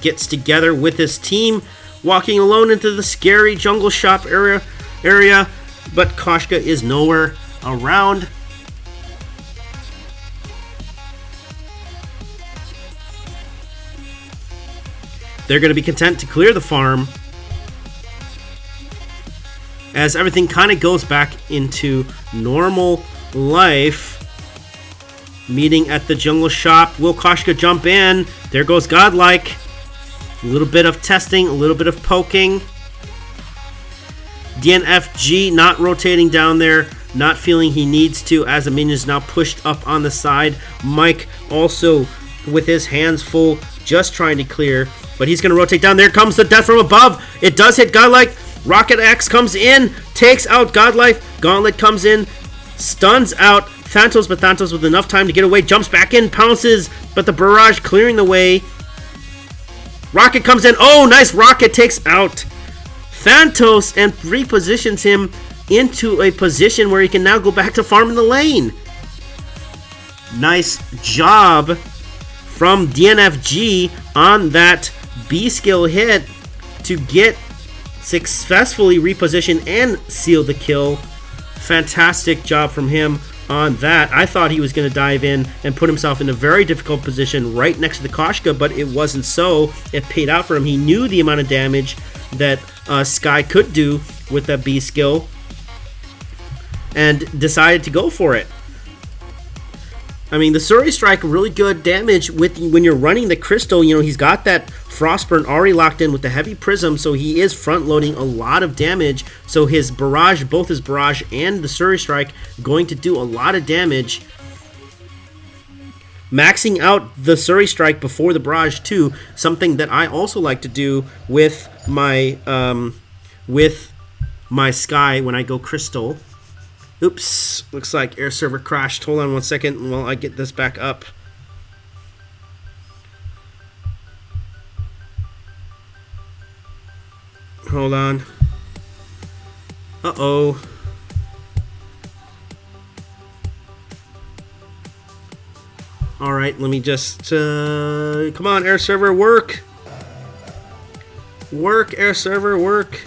gets together with his team, walking alone into the scary jungle shop area, but Koshka is nowhere around. They're going to be content to clear the farm as everything kind of goes back into normal life. Meeting at the jungle shop. Will Koshka jump in? There goes Godlike. A little bit of testing, a little bit of poking. DNFG not rotating down there, not feeling he needs to as the minion is now pushed up on the side. Mike also with his hands full, just trying to clear, but he's going to rotate down. There comes the death from above. It does hit Godlike. Rocket X comes in, takes out Godlike. Gauntlet comes in, stuns out Thantos, but Thantos with enough time to get away, jumps back in, pounces, but the barrage clearing the way. Rocket comes in. Oh, nice. Rocket takes out Thantos and repositions him into a position where he can now go back to farming the lane. Nice job from DNFG on that B skill hit to get successfully repositioned and seal the kill. Fantastic job from him on that. I thought he was going to dive in and put himself in a very difficult position right next to the Koshka, but it wasn't so. It paid out for him. He knew the amount of damage that Sky could do with that B skill and decided to go for it. I mean, the Suri Strike, really good damage with when you're running the Crystal. You know, he's got that Frostburn already locked in with the heavy Prism, so he is front-loading a lot of damage. So his Barrage, both his Barrage and the Suri Strike, going to do a lot of damage. Maxing out the Suri Strike before the Barrage too, something that I also like to do with my Sky when I go Crystal. Oops, looks like air server crashed. Hold on one second while I get this back up. Hold on. Uh-oh. Alright, let me just... come on, air server, work! Work, air server, work!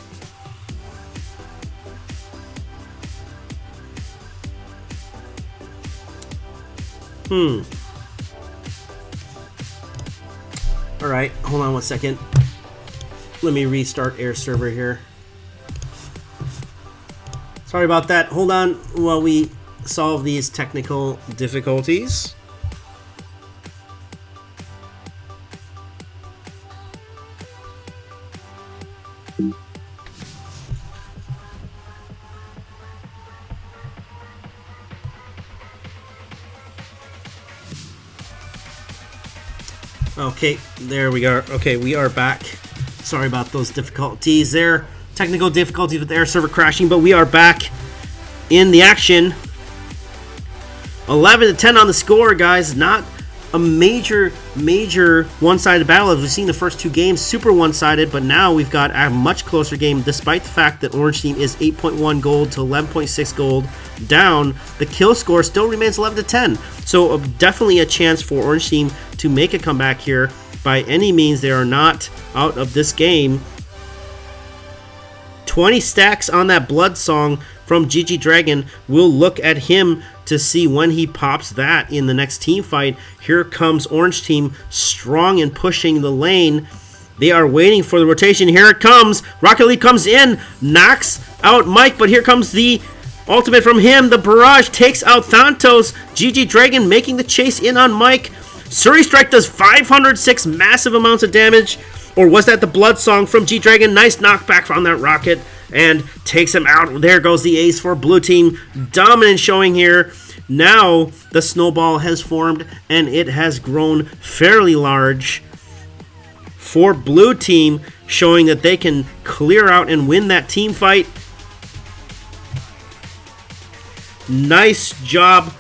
Alright, hold on one second. Let me restart air server here. Sorry about that. Hold on while we solve these technical difficulties. Okay, there we are. Okay, we are back. Sorry about those difficulties there. Technical difficulties with the air server crashing, but we are back in the action. 11-10 on the score, guys. Not a major one-sided battle as we've seen the first two games. Super one-sided, but now we've got a much closer game despite the fact that Orange Team is 8.1 gold to 11.6 gold down. The kill score still remains 11-10. So definitely a chance for Orange Team to make a comeback here. By any means, they are not out of this game. 20 stacks on that Blood Song from GG Dragon. We'll look at him to see when he pops that in the next team fight. Here comes Orange Team, strong and pushing the lane. They are waiting for the rotation. Here it comes. Rocket League comes in, knocks out Mike, but here comes the ultimate from him. The Barrage takes out Thantos. GG Dragon making the chase in on Mike. Suri Strike does 506 massive amounts of damage. Or was that the Blood Song from G-Dragon? Nice knockback on that Rocket and takes him out. There goes the ace for Blue Team. Dominant showing here. Now the snowball has formed and it has grown fairly large for Blue Team, showing that they can clear out and win that team fight. Nice job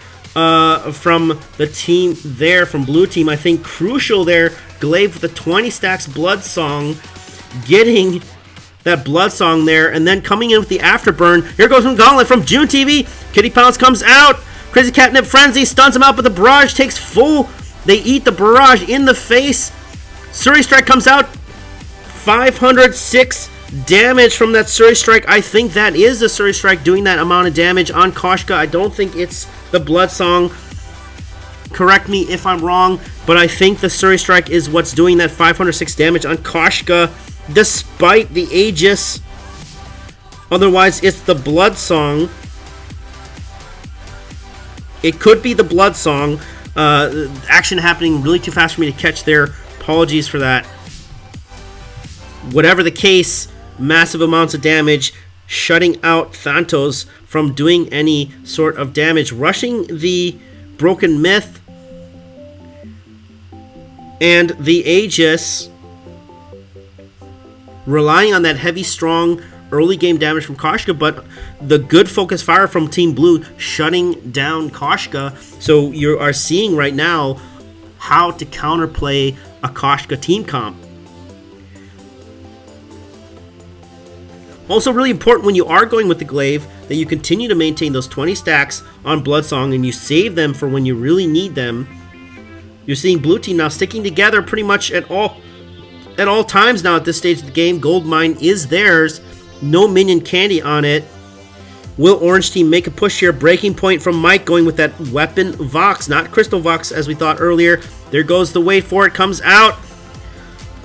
from the team there, from Blue Team. I think crucial there. Glaive with the 20 stacks Blood Song, getting that Blood Song there, and then coming in with the Afterburn. Here goes from Gauntlet from June TV. Kitty Pounce comes out. Crazy Catnip Frenzy stuns him out, but the Barrage takes full. They eat the Barrage in the face. Surrey Strike comes out. 506 damage from that Surrey Strike. I think that is the Surrey Strike doing that amount of damage on Koshka. I don't think it's the Blood Song. Correct me if I'm wrong, but I think the Surrey Strike is what's doing that 506 damage on Koshka, despite the Aegis. Otherwise, it's the Blood Song. It could be the Blood Song. Action happening really too fast for me to catch there. Apologies for that. Whatever the case, massive amounts of damage, shutting out Thanatos from doing any sort of damage, rushing the Broken Myth and the Aegis, relying on that heavy, strong early game damage from Koshka, but the good focus fire from Team Blue shutting down Koshka. So you are seeing right now how to counterplay a Koshka team comp. Also really important when you are going with the Glaive that you continue to maintain those 20 stacks on Bloodsong and you save them for when you really need them. You're seeing Blue Team now sticking together pretty much at all times now at this stage of the game. Gold Mine is theirs. No minion candy on it. Will Orange Team make a push here? Breaking point from Mike going with that Weapon Vox, not Crystal Vox as we thought earlier. There goes the wait for it, comes out.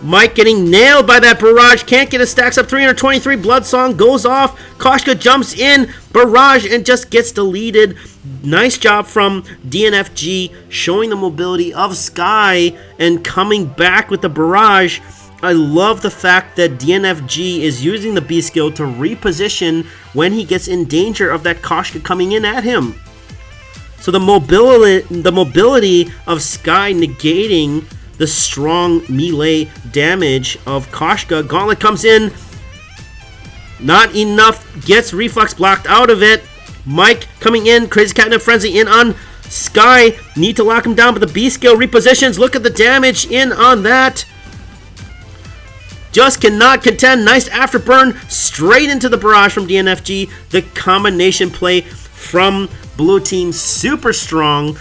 Mike getting nailed by that barrage. Can't get his stacks up. 323. Blood Song goes off. Koshka jumps in. Barrage and just gets deleted. Nice job from DNFG showing the mobility of Sky and coming back with the barrage. I love the fact that DNFG is using the B skill to reposition when he gets in danger of that Koshka coming in at him. So the mobility of Sky negating the strong melee damage of Koshka. Gauntlet comes in. Not enough. Gets Reflex blocked out of it. Mike coming in. Crazy Catnip Frenzy in on Sky. Need to lock him down, but the B skill repositions. Look at the damage in on that. Just cannot contend. Nice afterburn straight into the barrage from DNFG. The combination play from Blue Team super strong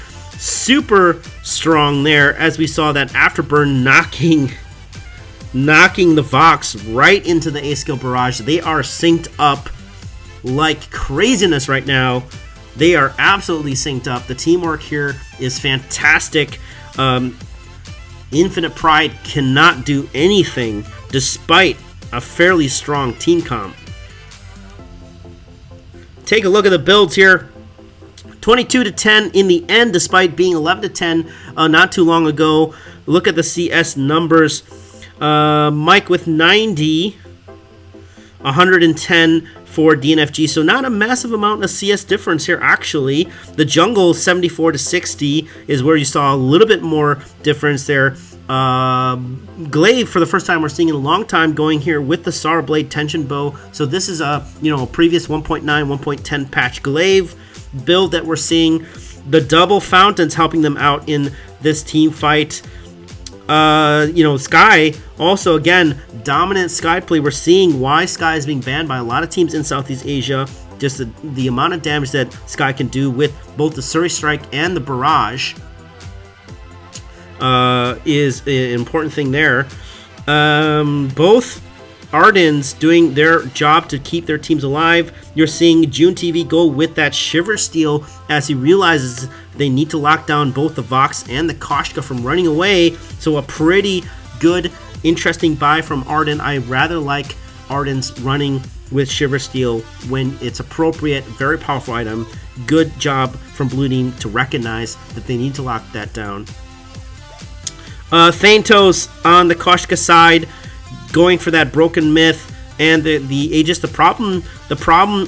there as we saw that afterburn knocking the Vox right into the A skill barrage. They are synced up like craziness right now. They are absolutely synced up. The teamwork here is fantastic. Infinite Pride cannot do anything despite a fairly strong team comp. Take a look at the builds here. 22-10 in the end, despite being 11-10 not too long ago. Look at the CS numbers. Mike with 90, 110 for DNFG. So not a massive amount of CS difference here, actually. The jungle, 74-60, is where you saw a little bit more difference there. Glaive, for the first time we're seeing in a long time, going here with the Star Blade Tension Bow. So this is a previous 1.9, 1.10 patch Glaive build that we're seeing. The double fountains helping them out in this team fight. Sky also, again, dominant Sky play. We're seeing why Sky is being banned by a lot of teams in Southeast Asia. Just the amount of damage that Sky can do with both the Surrey Strike and the barrage is an important thing there. Both Ardens doing their job to keep their teams alive. You're seeing June TV go with that SHiversteel as he realizes they need to lock down both the Vox and the Koshka from running away. So a pretty good, interesting buy from Arden. I rather like Arden's running with SHiversteel when it's appropriate. Very powerful item. Good job from Blue Team to recognize that they need to lock that down. Thanatos on the Koshka side, going for that Broken Myth and the Aegis. The problem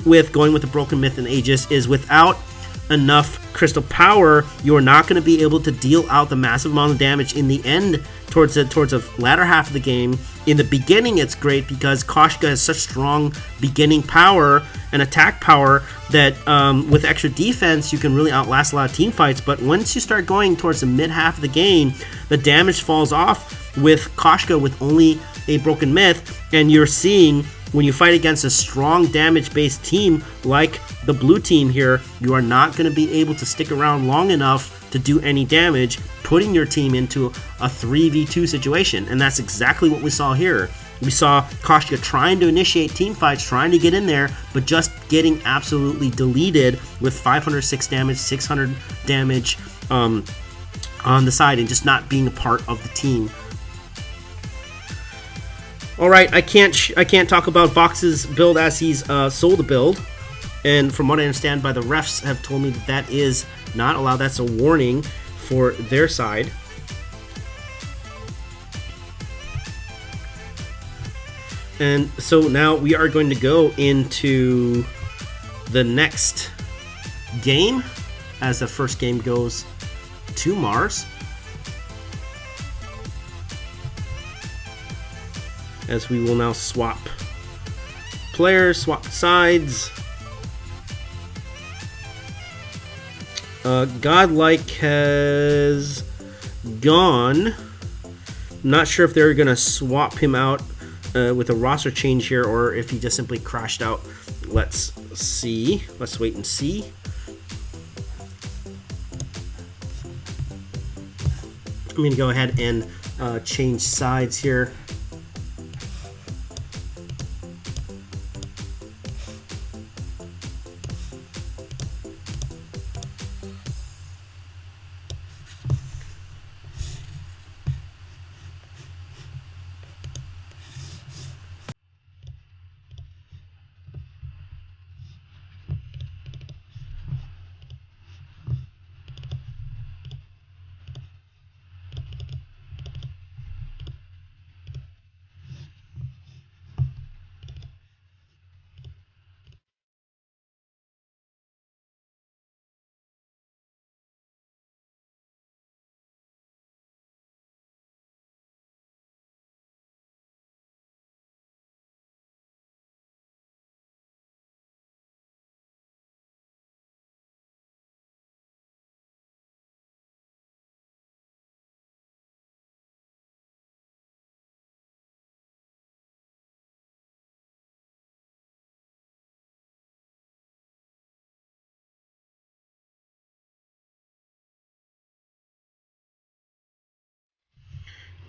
with going with the Broken Myth and Aegis is without enough crystal power, you are not going to be able to deal out the massive amount of damage in the end towards the latter half of the game. In the beginning, it's great because Koshka has such strong beginning power and attack power that with extra defense, you can really outlast a lot of team fights. But once you start going towards the mid half of the game, the damage falls off with Koshka with only a Broken Myth, and you're seeing when you fight against a strong damage-based team like the Blue Team here, you are not going to be able to stick around long enough to do any damage, putting your team into a 3v2 situation. And that's exactly what we saw here. We saw Koshka trying to initiate team fights, trying to get in there, but just getting absolutely deleted with 506 damage, 600 damage on the side, and just not being a part of the team. All right, I can't talk about Vox's build as he's sold a build, and from what I understand by the refs have told me that is not allowed. That's a warning for their side. And so now we are going to go into the next game, as the first game goes to Mars. As we will now swap players, swap sides. Godlike has gone. Not sure if they're going to swap him out with a roster change here, or if he just simply crashed out. Let's see. Let's wait and see. I'm going to go ahead and change sides here.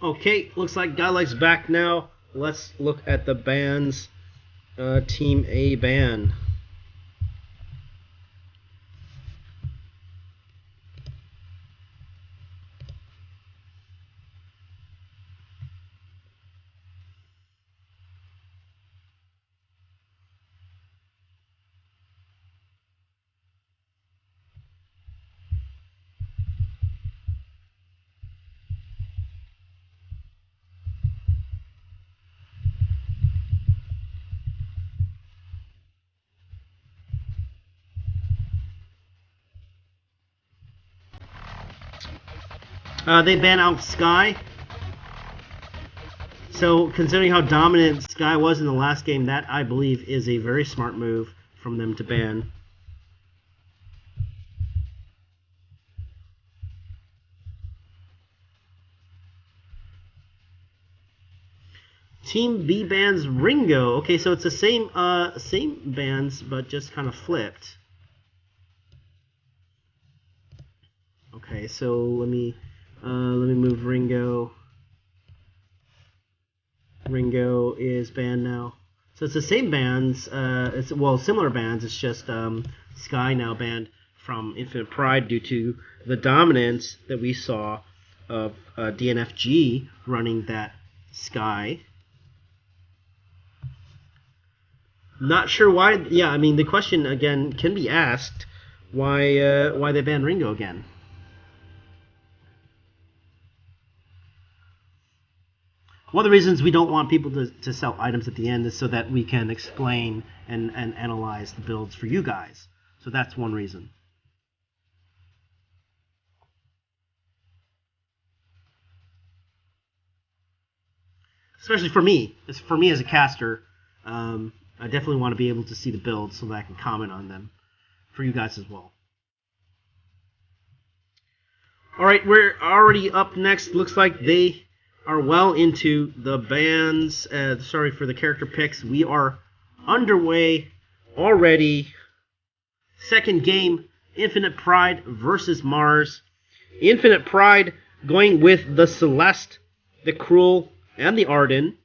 Okay, looks like Godlike's back now. Let's look at the bans. Team A ban. They ban out Sky. So, considering how dominant Sky was in the last game, that, I believe, is a very smart move from them to ban. Team B bans Ringo. Okay, so it's the same bans, but just kind of flipped. Okay, so let me move Ringo. Ringo is banned now. So it's the same bans. It's similar bans. It's just Sky now banned from Infinite Pride due to the dominance that we saw of DNFG running that Sky. Not sure why. Yeah, I mean the question again can be asked: why they banned Ringo again? One of the reasons we don't want people to sell items at the end is so that we can explain and analyze the builds for you guys. So that's one reason. Especially for me. For me as a caster, I definitely want to be able to see the builds so that I can comment on them for you guys as well. Alright, we're already up next. Looks like they are well into the bans. Sorry for the character picks. We are underway already. Second game, Infinite Pride versus Mars. Infinite Pride going with the Celeste, the Cruel, and the Arden.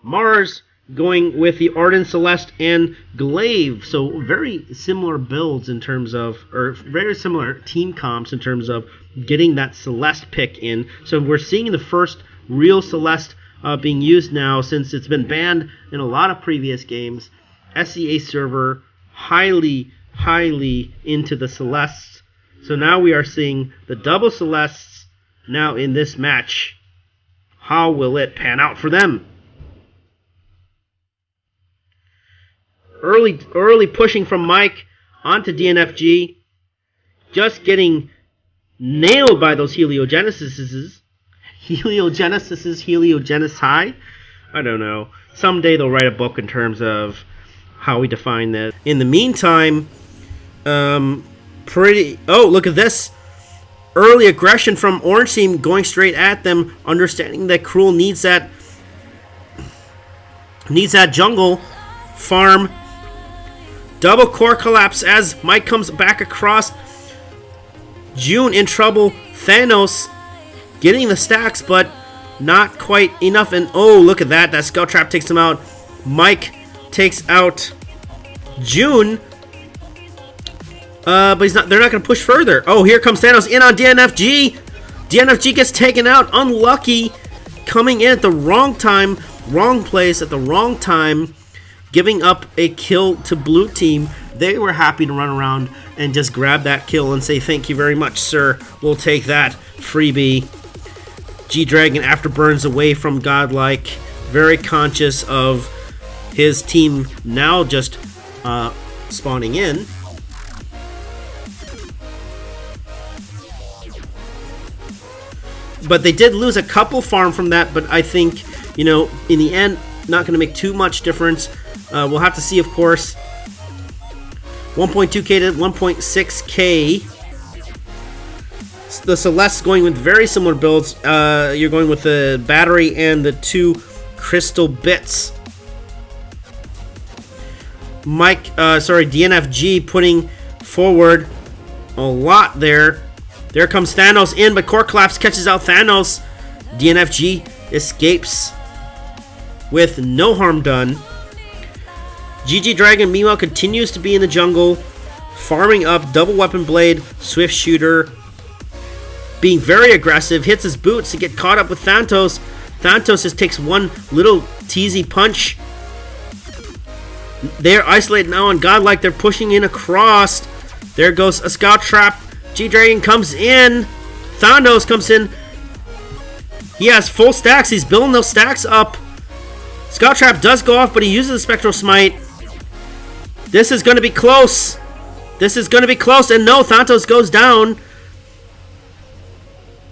Mars going with the Arden, Celeste, and Glaive. So very similar builds in terms of, or very similar team comps in terms of getting that Celeste pick in. So we're seeing the first real Celeste being used now, since it's been banned in a lot of previous games. SEA server highly into the Celestes. So now we are seeing the double Celestes now in this match. How will it pan out for them? Early pushing from Mike onto DNFG. Just getting nailed by those Heliogenesises. Heliogenesi? I don't know. Someday they'll write a book in terms of how we define this. In the meantime, oh, look at this. Early aggression from Orange Team, going straight at them, understanding that Cruel needs that jungle farm. Double core collapse as Mike comes back across. June in trouble. Thanos getting the stacks, but not quite enough. And oh, look at that. That Scout Trap takes him out. Mike takes out June. But they're not going to push further. Oh, here comes Thanos in on DNFG. DNFG gets taken out. Unlucky. Coming in at the wrong time. Wrong place at the wrong time. Giving up a kill to blue team. They were happy to run around and just grab that kill and say, thank you very much, sir. We'll take that freebie. G-Dragon afterburns away from Godlike. Very conscious of his team now just spawning in. But they did lose a couple farm from that, but I think, in the end, not going to make too much difference. We'll have to see, of course. 1.2k to 1.6k. The Celeste going with very similar builds. You're going with the battery and the 2 crystal bits. DNFG putting forward a lot there. There comes Thanos in, but Core Collapse catches out Thanos. DNFG escapes with no harm done. GG Dragon, meanwhile, continues to be in the jungle, farming up double weapon blade, swift shooter, being very aggressive, hits his boots to get caught up with Thanos. Thanos just takes one little teasy punch. They're isolated now on Godlike. They're pushing in across. There goes a Scout Trap. G-Dragon comes in. Thanos comes in. He has full stacks. He's building those stacks up. Scout Trap does go off, but he uses the Spectral Smite. This is going to be close. And no, Thanos goes down.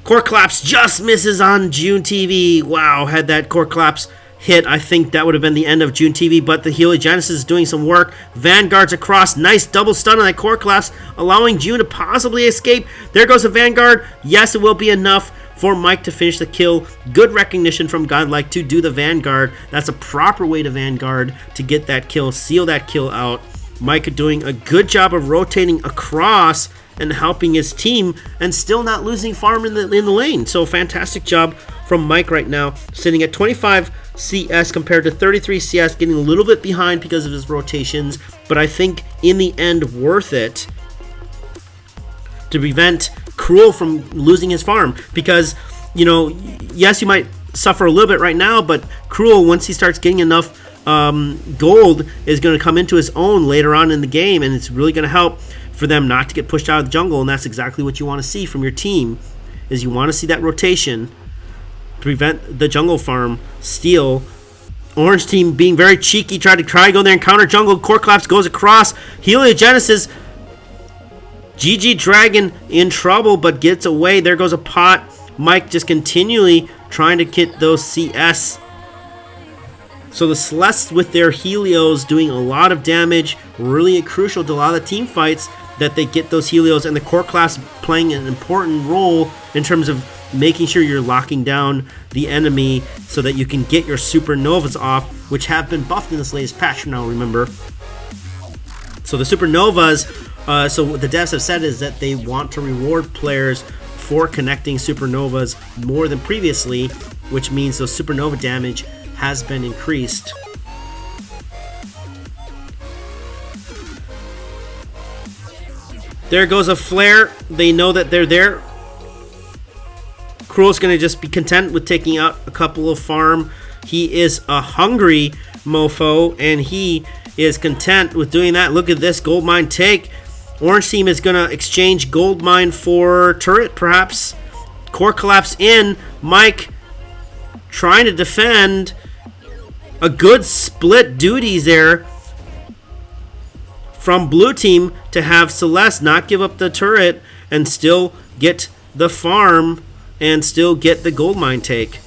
Core Collapse just misses on June TV. Wow, had that Core Collapse hit, I think that would have been the end of June TV, but the Heliogenesis is doing some work. Vanguard's across. Nice double stun on that Core Collapse, allowing June to possibly escape. There goes a Vanguard. Yes, it will be enough for Mike to finish the kill. Good recognition from Godlike to do the Vanguard. That's a proper way to Vanguard to get that kill, seal that kill out. Mike doing a good job of rotating across and helping his team and still not losing farm in the lane. So fantastic job from Mike right now, sitting at 25 CS compared to 33 CS, getting a little bit behind because of his rotations, but I think in the end worth it to prevent Cruel from losing his farm, because yes, you might suffer a little bit right now, but Cruel, once he starts getting enough gold, is going to come into his own later on in the game, and it's really going to help for them not to get pushed out of the jungle. And that's exactly what you want to see from your team, is you want to see that rotation to prevent the jungle farm steal. Orange team being very cheeky, try to go there and counter jungle. Core Collapse goes across. Heliogenesis. GG Dragon in trouble, but gets away. There goes a pot. Mike just continually trying to get those CS. So the Celestes with their Helios doing a lot of damage, really crucial to a lot of the team fights that they get those Helios, and the Core Class playing an important role in terms of making sure you're locking down the enemy so that you can get your Supernovas off, which have been buffed in this latest patch now, remember. So the Supernovas, so what the devs have said is that they want to reward players 4 connecting supernovas more than previously, which means those supernova damage has been increased. There goes a flare. They know that they're there. Cruel's going to just be content with taking out a couple of farm. He is a hungry mofo, and he is content with doing that. Look at this gold mine take. Orange team is going to exchange gold mine for turret, perhaps. Core collapse in. Mike trying to defend. A good split duties there from blue team to have Celeste not give up the turret and still get the farm and still get the gold mine take.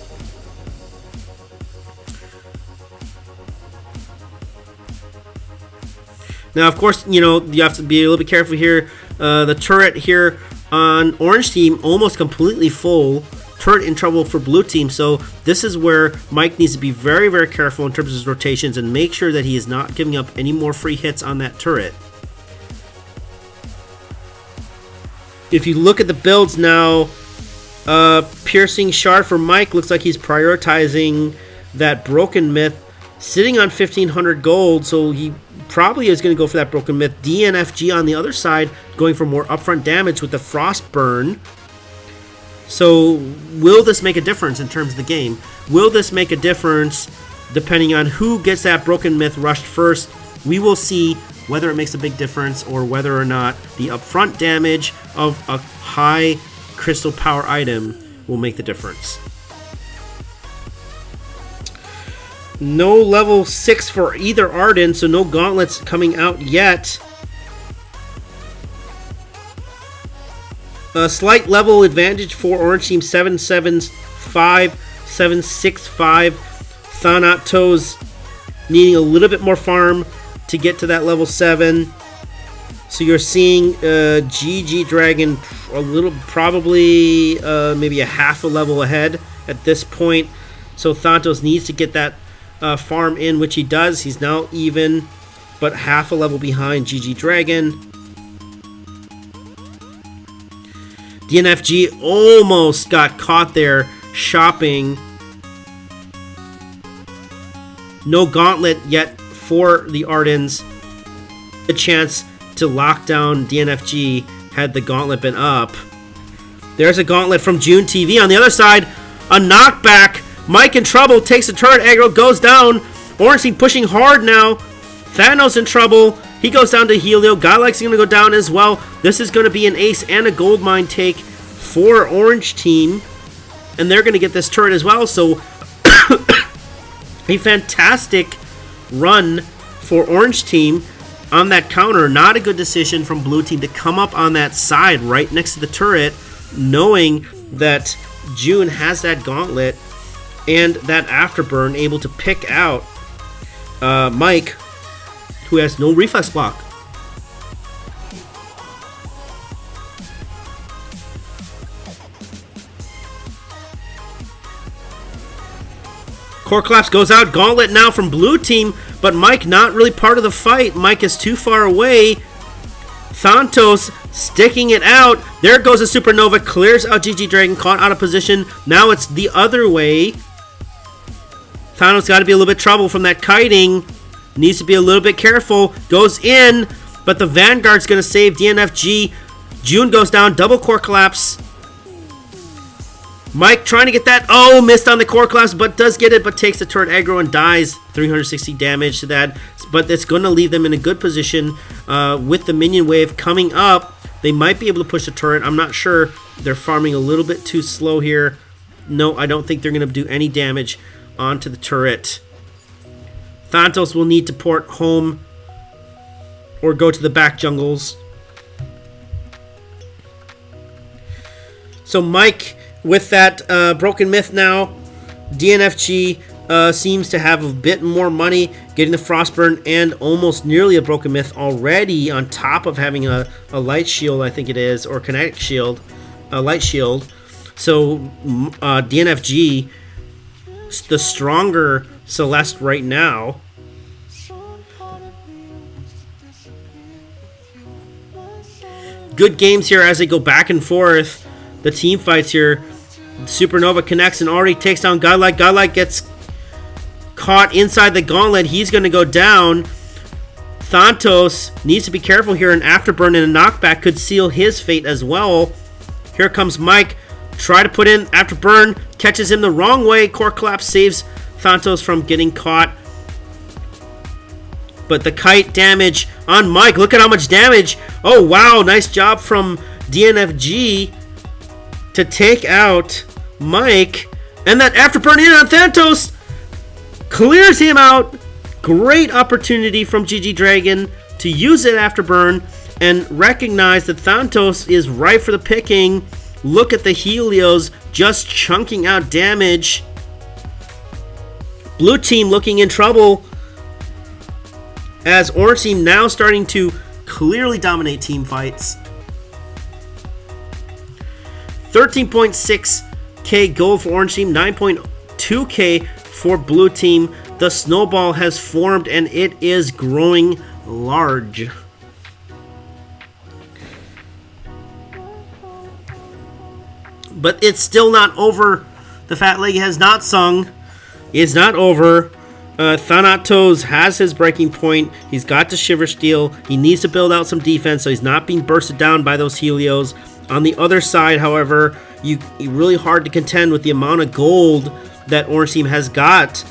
Now, of course, you know, you have to be a little bit careful here. The turret here on orange team almost completely full. Turret in trouble for blue team. So this is where Mike needs to be very, very careful in terms of his rotations and make sure that he is not giving up any more free hits on that turret. If you look at the builds now, piercing shard for Mike looks like he's prioritizing that broken myth, sitting on 1,500 gold, so he probably is going to go for that broken myth. DNFG on the other side, going for more upfront damage with the frost burn. So will this make a difference in terms of the game? Will this make a difference depending on who gets that broken myth rushed first? We will see whether it makes a big difference or whether or not the upfront damage of a high crystal power item will make the difference. No level 6 for either Arden, so no gauntlets coming out yet. A slight level advantage for Orange Team, 775, 765. Thanatos needing a little bit more farm to get to that level 7. So you're seeing GG Dragon a little, probably maybe a half a level ahead at this point. So Thanatos needs to get that farm in, which he does. He's now even, but half a level behind GG Dragon. DNFG almost got caught there shopping. No gauntlet yet for the Ardens. A chance to lock down DNFG had the gauntlet been up. There's a gauntlet from June TV. On the other side, a knockback. Mike in trouble, takes a turret aggro, goes down. Orange team pushing hard now. Thanos in trouble. He goes down to Helio. Godlike's going to go down as well. This is going to be an ace and a gold mine take for Orange team. And they're going to get this turret as well. So a fantastic run for Orange team on that counter. Not a good decision from blue team to come up on that side right next to the turret, knowing that June has that gauntlet and that afterburn, able to pick out Mike, who has no reflex block. Core collapse goes out. Gauntlet now from blue team, but Mike not really part of the fight. Mike is too far away. Thanatos sticking it out. There goes a supernova. Clears out GG Dragon. Caught out of position. Now it's the other way. Thanatos got to be a little bit trouble from that kiting. Needs to be a little bit careful. Goes in, but the Vanguard's going to save DNFG. June goes down. Double core collapse. Mike trying to get that. Oh, missed on the core collapse, but does get it, but takes the turret aggro and dies. 360 damage to that. But it's going to leave them in a good position with the minion wave coming up. They might be able to push the turret. I'm not sure. They're farming a little bit too slow here. No, I don't think they're going to do any damage onto the turret. Thanatos will need to port home or go to the back jungles. So Mike with that broken myth now. DNFG seems to have a bit more money, getting the frostburn and almost nearly a broken myth already, on top of having a light shield, I think it is, or kinetic shield, a light shield. So DNFG, the stronger Celeste right now. Good games here as they go back and forth. the team fights here. Supernova connects and already takes down Godlike. Godlike gets caught inside the gauntlet. He's going to go down. Thanatos needs to be careful here. An afterburn and a knockback could seal his fate as well. Here comes Mike. Try to put in afterburn. Catches him the wrong way. Core collapse saves Thanatos from getting caught. But the kite damage on Mike. Look at how much damage. Oh, wow. Nice job from DNFG to take out Mike. And that afterburn in on Thanatos clears him out. Great opportunity from GG Dragon to use it afterburn and recognize that Thanatos is ripe for the picking. Look at the Helios just chunking out damage. Blue team looking in trouble as Orange team now starting to clearly dominate team fights. 13.6k gold for Orange team, 9.2k for Blue team. The snowball has formed and it is growing large. But it's still not over. The Fat Lady has not sung. It's not over. Thanatos has his breaking point. He's got to SHiversteel. He needs to build out some defense so he's not being bursted down by those Helios. On the other side, however, you really hard to contend with the amount of gold that Orange team has got.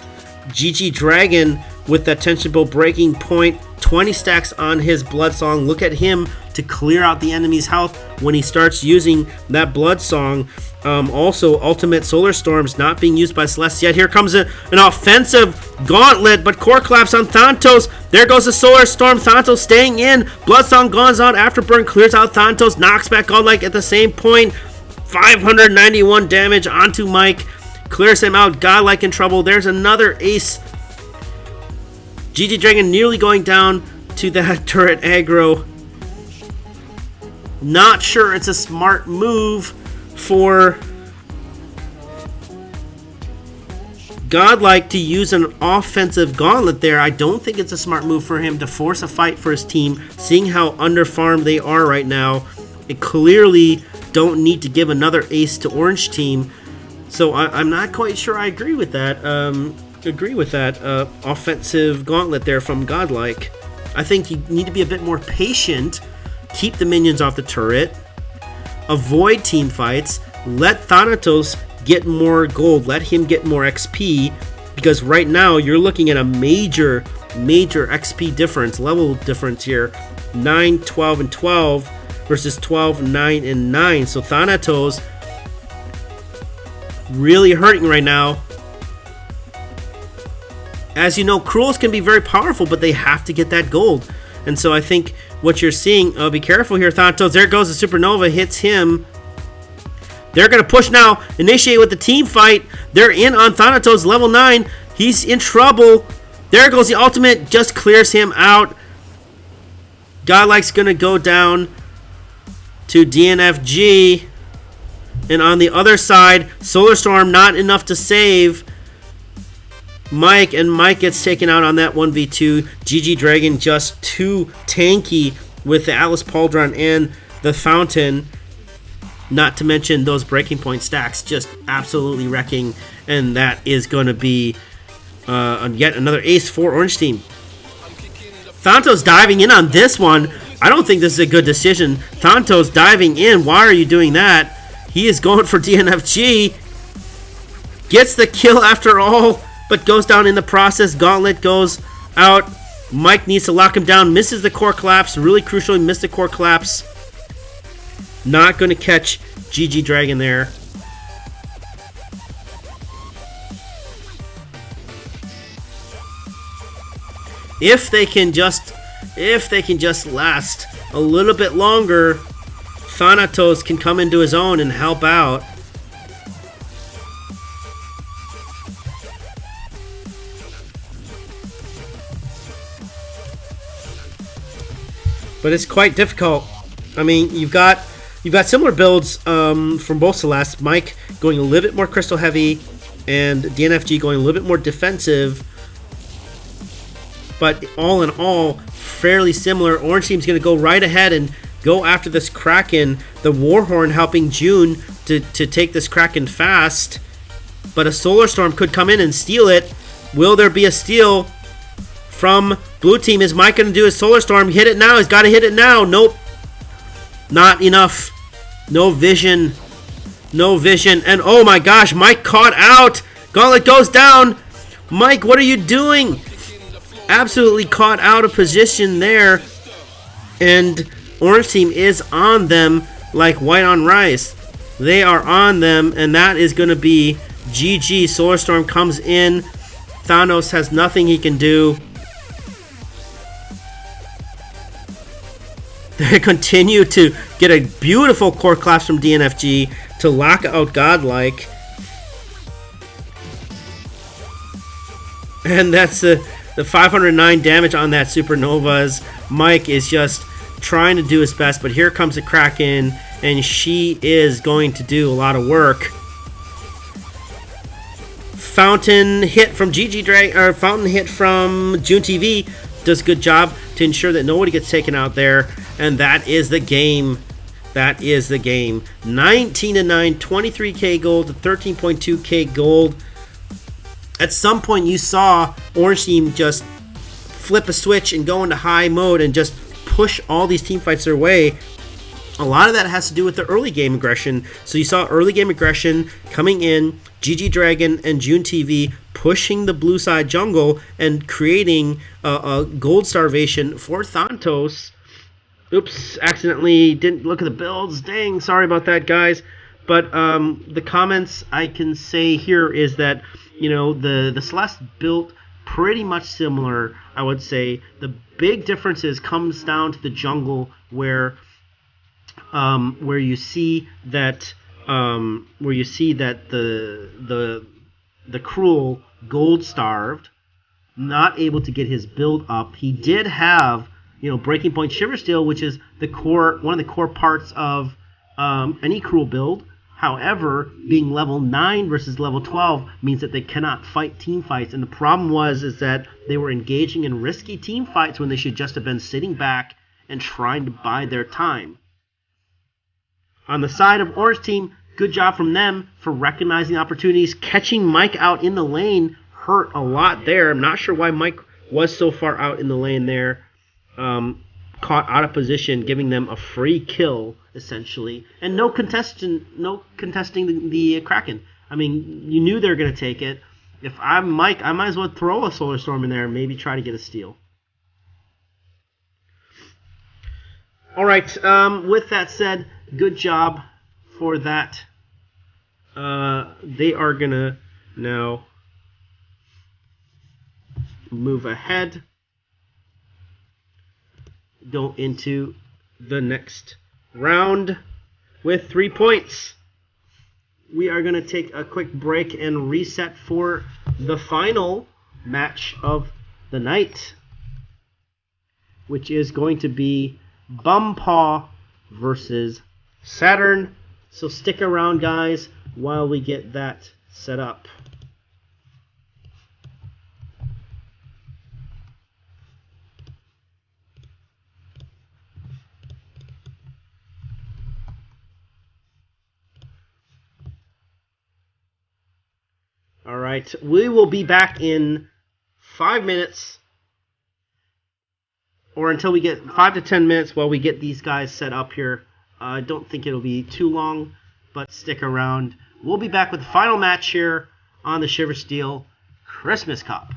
GG Dragon with that tension bow breaking point, 20 stacks on his blood song. Look at him to clear out the enemy's health when he starts using that blood song. Also, ultimate solar storms not being used by Celeste yet. Here comes an offensive gauntlet, but core collapse on Thanatos. There goes the solar storm. Thanatos staying in. Blood song goes out. Afterburn clears out Thanatos. Knocks back Godlike at the same point. 591 damage onto Mike. Clears him out. Godlike in trouble. There's another ace. GG Dragon nearly going down to that turret aggro. Not sure it's a smart move for Godlike to use an offensive gauntlet there. I don't think it's a smart move for him to force a fight for his team, seeing how underfarmed they are right now. It clearly don't need to give another ace to Orange team. So I'm not quite sure I agree with that. Offensive gauntlet there from Godlike. I think you need to be a bit more patient. Keep the minions off the turret. Avoid team fights. Let Thanatos get more gold. Let him get more XP. Because right now you're looking at a major XP difference, level difference here. 9, 12, and 12 versus 12, 9, and 9. So Thanatos really hurting right now. As you know, Cruels can be very powerful, but they have to get that gold. And so I think what you're seeing, be careful here, Thanatos. There goes the Supernova, hits him. They're going to push now, initiate with the team fight. They're in on Thanatos, level 9. He's in trouble. There goes the ultimate, just clears him out. Godlike's going to go down to DNFG. And on the other side, Solar Storm not enough to save Mike, and Mike gets taken out on that 1v2. GG Dragon just too tanky with the Atlas Pauldron and the Fountain. Not to mention those breaking point stacks just absolutely wrecking. And that is going to be yet another ace for Orange team. Thanatos diving in on this one. I don't think this is a good decision. Thanatos diving in. Why are you doing that? He is going for DNFG. Gets the kill after all, but goes down in the process. Gauntlet goes out. Mike needs to lock him down. Misses the core collapse. Really crucially missed the core collapse. Not going to catch GG Dragon there. If they can just last a little bit longer, Thanatos can come into his own and help out. But it's quite difficult. I mean, you've got similar builds from both Celeste. Mike going a little bit more crystal heavy, and DNFG going a little bit more defensive. But all in all, fairly similar. Orange team's going to go right ahead and go after this Kraken. The Warhorn helping June to take this Kraken fast, but a Solar Storm could come in and steal it. Will there be a steal from blue team? Is Mike going to do his Solar Storm? Hit it now. He's got to hit it now. Nope. Not enough. No vision. No vision. And oh my gosh, Mike caught out. Gauntlet goes down. Mike, what are you doing? Absolutely caught out of position there. And orange team is on them like white on rice. They are on them, and that is going to be GG. Solar Storm comes in. Thanos has nothing he can do. They continue to get a beautiful core collapse from DNFG to lock out Godlike. And that's the 509 damage on that Supernovas. Mike is just trying to do his best, but here comes the Kraken, and she is going to do a lot of work. Fountain hit from Fountain hit from June TV does a good job to ensure that nobody gets taken out there, and that is the game. That is the game. 19-9, 23k gold to 13.2k gold. At some point, you saw Orange Team just flip a switch and go into high mode and just push all these team fights their way. A lot of that has to do with the early game aggression. So you saw early game aggression coming in, GG Dragon and June TV pushing the blue side jungle and creating a gold starvation for Thanatos. Oops, accidentally didn't look at the builds. Dang, sorry about that, guys. But the comments I can say here is that, you know, the Celeste built pretty much similar, I would say. The big differences comes down to the jungle where you see that the Cruel gold starved, not able to get his build up. He did have, you know, Breaking Point SHiversteel, which is the core, one of the core parts of any Cruel build. However, being level 9 versus level 12 means that they cannot fight team fights, and the problem is that they were engaging in risky team fights when they should just have been sitting back and trying to bide their time. On the side of Orange Team, good job from them for recognizing opportunities. Catching Mike out in the lane hurt a lot there. I'm not sure why Mike was so far out in the lane there. Caught out of position, giving them a free kill, essentially. And no contesting the Kraken. I mean, you knew they were going to take it. If I'm Mike, I might as well throw a Solar Storm in there and maybe try to get a steal. Alright, with that said, good job for that. They are going to now move ahead, go into the next round with 3 points. We are going to take a quick break and reset for the final match of the night, which is going to be Bumpaw versus Saturn. So stick around, guys, while we get that set up. All right, we will be back in 5 minutes, or until we get 5 to 10 minutes while we get these guys set up here. I don't think it'll be too long, but stick around. We'll be back with the final match here on the SHiversteel Christmas Cup.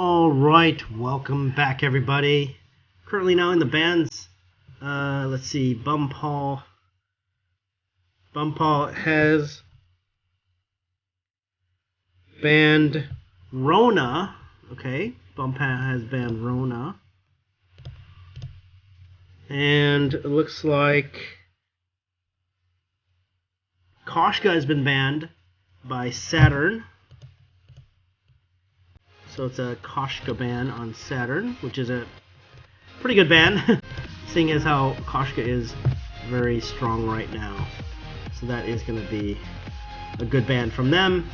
All right, welcome back, everybody. Currently now in the bands. Let's see, Bumpaw has banned Rona. Okay, Bumpaw has banned Rona. And it looks like Koshka has been banned by Saturn. So it's a Koshka ban on Saturn, which is a pretty good ban, seeing as how Koshka is very strong right now. So that is going to be a good ban from them.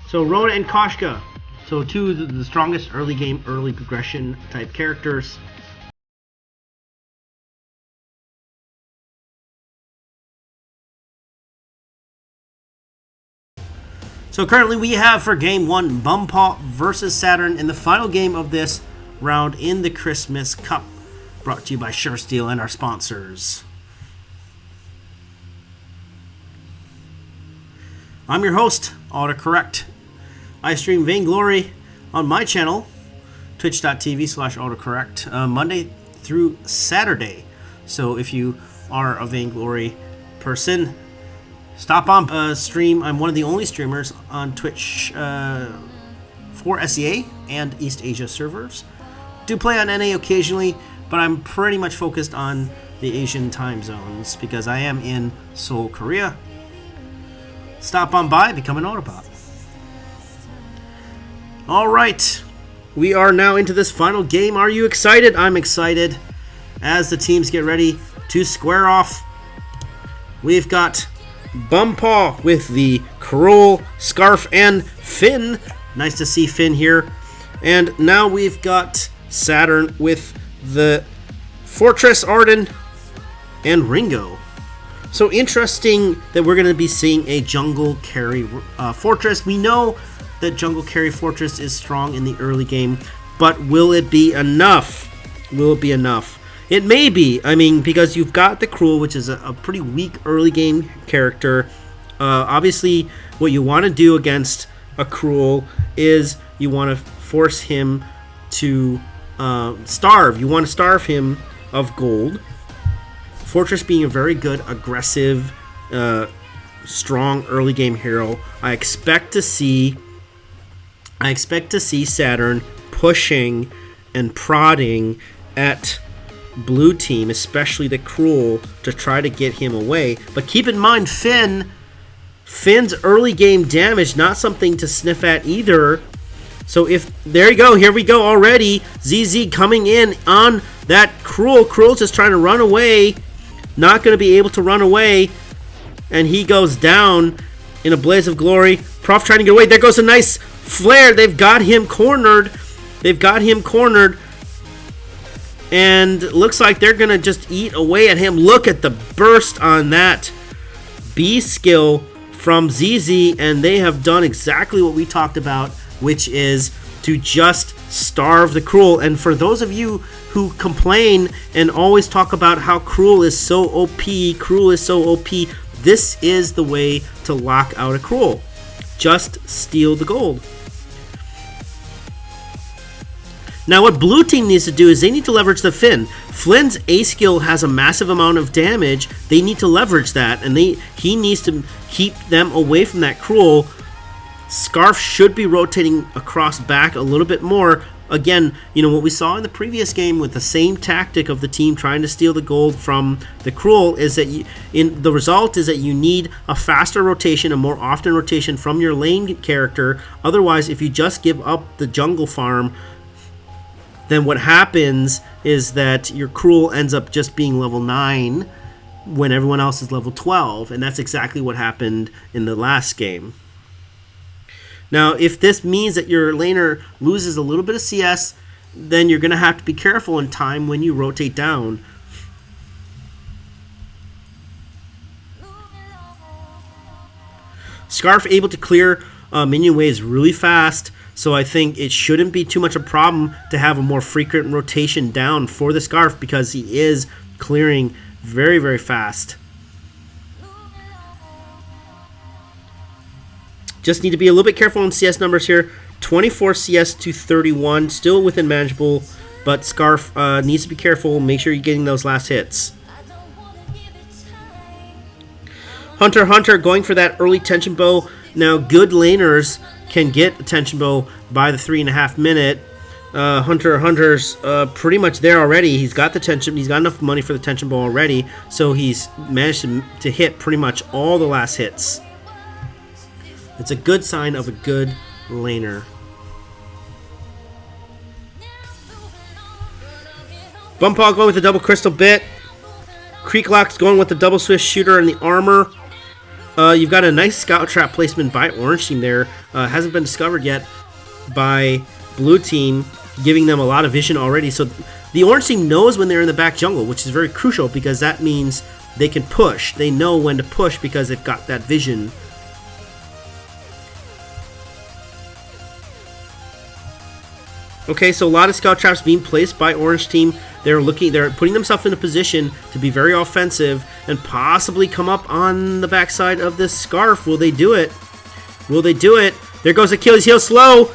So Rona and Koshka, so two of the strongest early game, early progression type characters. So currently we have for game 1 Bumpaw versus Saturn in the final game of this round in the Christmas Cup, brought to you by SHiversteel and our sponsors. I'm your host, Autocorrect. I stream Vainglory on my channel, twitch.tv/autocorrect, Monday through Saturday. So if you are a Vainglory person, stop on stream. I'm one of the only streamers on Twitch for SEA and East Asia servers. Do play on NA occasionally, but I'm pretty much focused on the Asian time zones because I am in Seoul, Korea. Stop on by, become an Autobot. Alright, we are now into this final game. Are you excited? I'm excited. As the teams get ready to square off, we've got Bumpaw with the Cruel, Scarf, and Finn. Nice to see Finn here. And now we've got Saturn with the Fortress, Arden, and Ringo. So interesting that we're going to be seeing a Jungle Carry Fortress. We know that Jungle Carry Fortress is strong in the early game, but will it be enough? Will it be enough? It may be. I mean, because you've got the Cruel, which is a pretty weak early game character. Obviously, what you want to do against a Cruel is you want to force him to starve. You want to starve him of gold. Fortress being a very good, aggressive, strong early game hero. I expect to see Saturn pushing and prodding at blue team, especially the Cruel, to try to get him away. But keep in mind, Finn's early game damage, not something to sniff at either. So there you go, here we go already. ZZ coming in on that Cruel. Cruel's just trying to run away. Not going to be able to run away. And he goes down in a blaze of glory. Prof trying to get away. There goes a nice flare. They've got him cornered. And looks like they're going to just eat away at him. Look at the burst on that B skill from ZZ. And they have done exactly what we talked about, which is to just starve the Cruel. And for those of you who complain and always talk about how Cruel is so OP, this is the way to lock out a Cruel. Just steal the gold. Now what blue team needs to do is they need to leverage the Finn. Flynn's A skill has a massive amount of damage. They need to leverage that, and he needs to keep them away from that Cruel. Scarf should be rotating across back a little bit more. Again, you know what we saw in the previous game with the same tactic of the team trying to steal the gold from the Cruel is that the result is that you need a faster rotation, a more often rotation from your lane character. Otherwise, if you just give up the jungle farm, then what happens is that your Cruel ends up just being level 9 when everyone else is level 12, and that's exactly what happened in the last game. Now, if this means that your laner loses a little bit of CS, then you're going to have to be careful in time when you rotate down. Scarf able to clear minion waves really fast, so I think it shouldn't be too much a problem to have a more frequent rotation down for the Scarf because he is clearing very, very fast. Just need to be a little bit careful on CS numbers here. 24 CS to 31, still within manageable, but Scarf needs to be careful. Make sure you're getting those last hits. Hunter going for that early tension bow. Now, good laners can get a tension bow by the 3.5 minute. Hunter's pretty much there already. He's got the tension. He's got enough money for the tension bow already, so he's managed to hit pretty much all the last hits. It's a good sign of a good laner. Bumpaw going with the double crystal bit. Creeklock's going with the double swift shooter and the armor. You've got a nice scout trap placement by Orange Team there. Hasn't been discovered yet by Blue Team, giving them a lot of vision already. So the Orange Team knows when they're in the back jungle, which is very crucial because that means they can push. They know when to push because they've got that vision. Okay, so a lot of scout traps being placed by Orange Team. They're putting themselves in a position to be very offensive and possibly come up on the backside of this Scarf. Will they do it? Will they do it? There goes Achilles heel slow.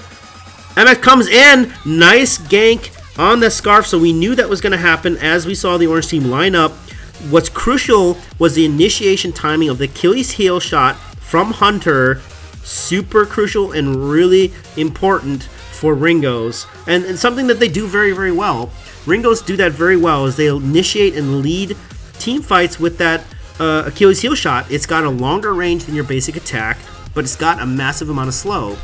MX comes in. Nice gank on the Scarf. So we knew that was going to happen as we saw the Orange Team line up. What's crucial was the initiation timing of the Achilles heel shot from Hunter. Super crucial and really important for Ringos, and something that they do very, very well. Ringos do that very well, is they initiate and lead team fights with that Achilles heel shot. It's got a longer range than your basic attack, but it's got a massive amount of slow.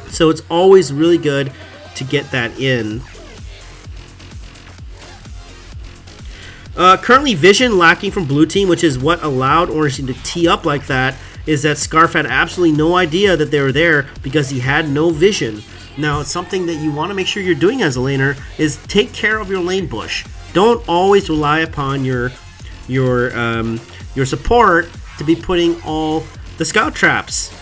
So it's always really good to get that in. Currently vision lacking from Blue Team, which is what allowed Orange Team to tee up like that, is that Scarf had absolutely no idea that they were there because he had no vision. Now, it's something that you want to make sure you're doing as a laner is take care of your lane bush. Don't always rely upon your support to be putting all the scout traps,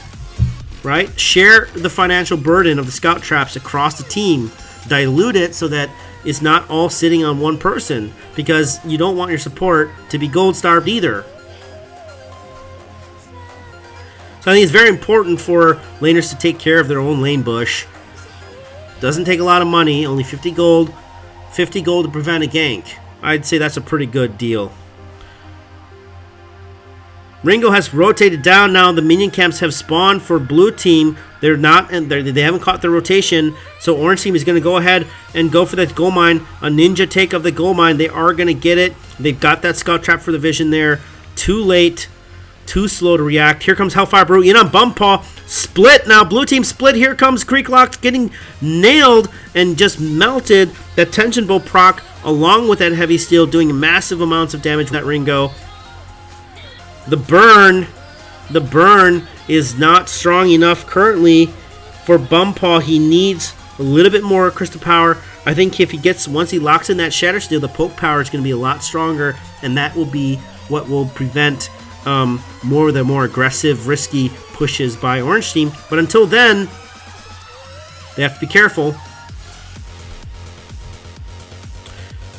right? Share the financial burden of the scout traps across the team. Dilute it so that it's not all sitting on one person, because you don't want your support to be gold starved either. So I think it's very important for laners to take care of their own lane bush. Doesn't take a lot of money, only 50 gold. 50 gold to prevent a gank. I'd say that's a pretty good deal. Ringo has rotated down now. The minion camps have spawned for Blue Team. They're not, and they haven't caught the rotation. So Orange Team is going to go ahead and go for that gold mine. A ninja take of the gold mine. They are going to get it. They've got that scout trap for the vision there. Too late. Too slow to react. Here comes Hellfire Brew in on Bumpaw. Split now. Blue Team split. Here comes Creeklock getting nailed and just melted. That tension bow proc along with that heavy steel doing massive amounts of damage with that Ringo. The burn is not strong enough currently for Bumpaw. He needs a little bit more crystal power. I think if he gets, once he locks in that Shatter Steel, the poke power is going to be a lot stronger, and that will be what will prevent more aggressive, risky pushes by Orange Team. But until then, they have to be careful.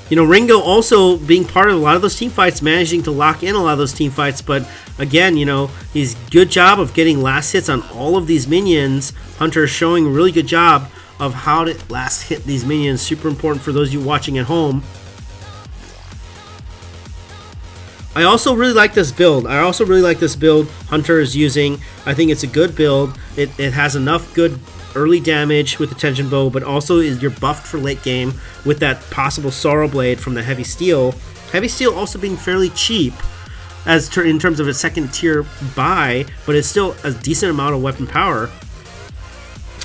You know, Ringo also being part of a lot of those team fights, managing to lock in a lot of those team fights. But again, you know, he's good job of getting last hits on all of these minions. Hunter is showing a really good job of how to last hit these minions. Super important for those of you watching at home. I also really like this build. Hunter is using. I think it's a good build. It has enough good early damage with the tension bow, but also you're buffed for late game with that possible Sorrow Blade from the Heavy Steel. Heavy Steel also being fairly cheap in terms of a second tier buy, but it's still a decent amount of weapon power.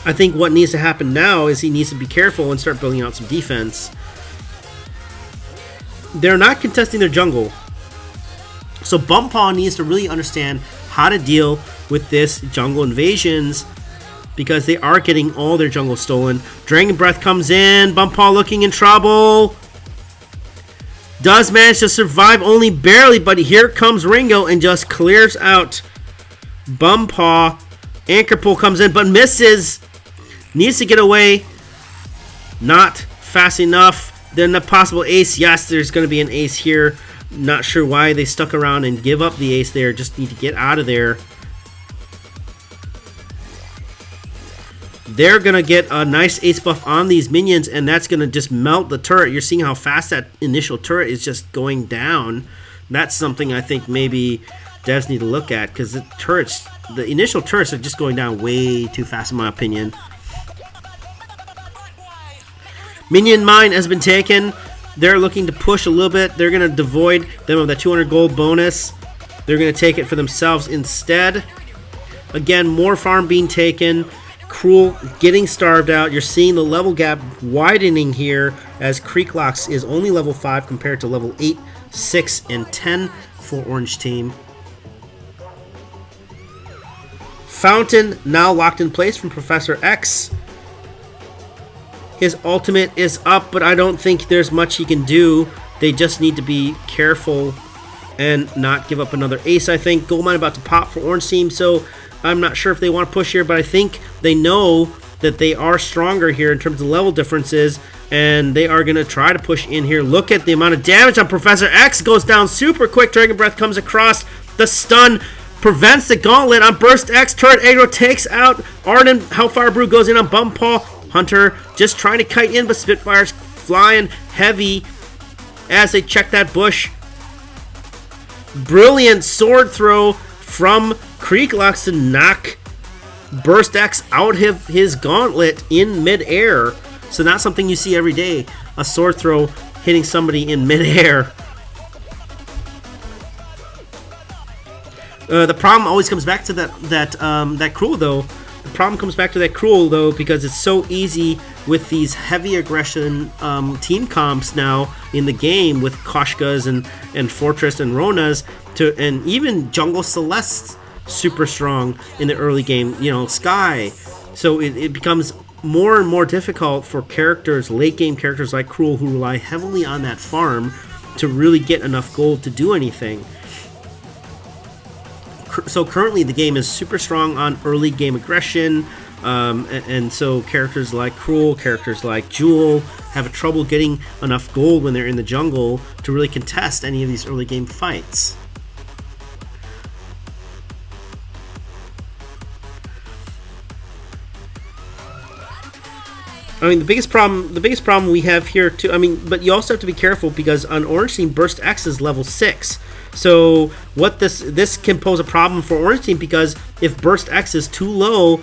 I think what needs to happen now is he needs to be careful and start building out some defense. They're not contesting their jungle, so Bumpaw needs to really understand how to deal with this jungle invasions, because they are getting all their jungle stolen. Dragon Breath comes in. Bumpaw looking in trouble. Does manage to survive only barely, but here comes Ringo and just clears out Bumpaw. Anchor Pull comes in, but misses. Needs to get away. Not fast enough. Then the possible ace. Yes, there's going to be an ace here. Not sure why they stuck around and give up the ace there. Just need to get out of there. they're going to get a nice ace buff on these minions, and that's going to just melt the turret. You're seeing how fast that initial turret is just going down. That's something I think maybe devs need to look at, because the initial turrets are just going down way too fast in my opinion. Minion mine has been taken. They're looking to push a little bit. They're going to devoid them of that 200 gold bonus. They're going to take it for themselves instead. Again, more farm being taken. Cruel getting starved out. You're seeing the level gap widening here as Creeklocks is only level 5 compared to level 8, 6, and 10 for Orange Team. Fountain now locked in place from Professor X. His ultimate is up, but I don't think there's much he can do. They just need to be careful and not give up another ace, I think. Goldmine about to pop for Orange Team, so I'm not sure if they want to push here, but I think they know that they are stronger here in terms of level differences, and they are going to try to push in here. Look at the amount of damage on Professor X. Goes down super quick. Dragon Breath comes across. The stun prevents the gauntlet on Burst X. Turret aggro takes out Arden. Hellfire Brew goes in on Bum Paw. Hunter just trying to kite in, but Spitfire's flying heavy as they check that bush. Brilliant sword throw from Creeklocks to knock Burst X out of his gauntlet in midair. So not something you see every day. A sword throw hitting somebody in midair. The problem always comes back to that Cruel though. The problem comes back to that Cruel though, because it's so easy with these heavy aggression team comps now in the game with Koshkas and Fortress and Ronas and even Jungle Celeste super strong in the early game, you know, Sky. So it becomes more and more difficult for characters, late game characters like Cruel, who rely heavily on that farm to really get enough gold to do anything. So currently the game is super strong on early game aggression, and so characters like Cruel, characters like Jewel have trouble getting enough gold when they're in the jungle to really contest any of these early game fights. I mean, the biggest problem we have here too, I mean, but you also have to be careful because on Orange Team, Burst X is level 6. So what this can pose a problem for Orange Team, because if Burst X is too low,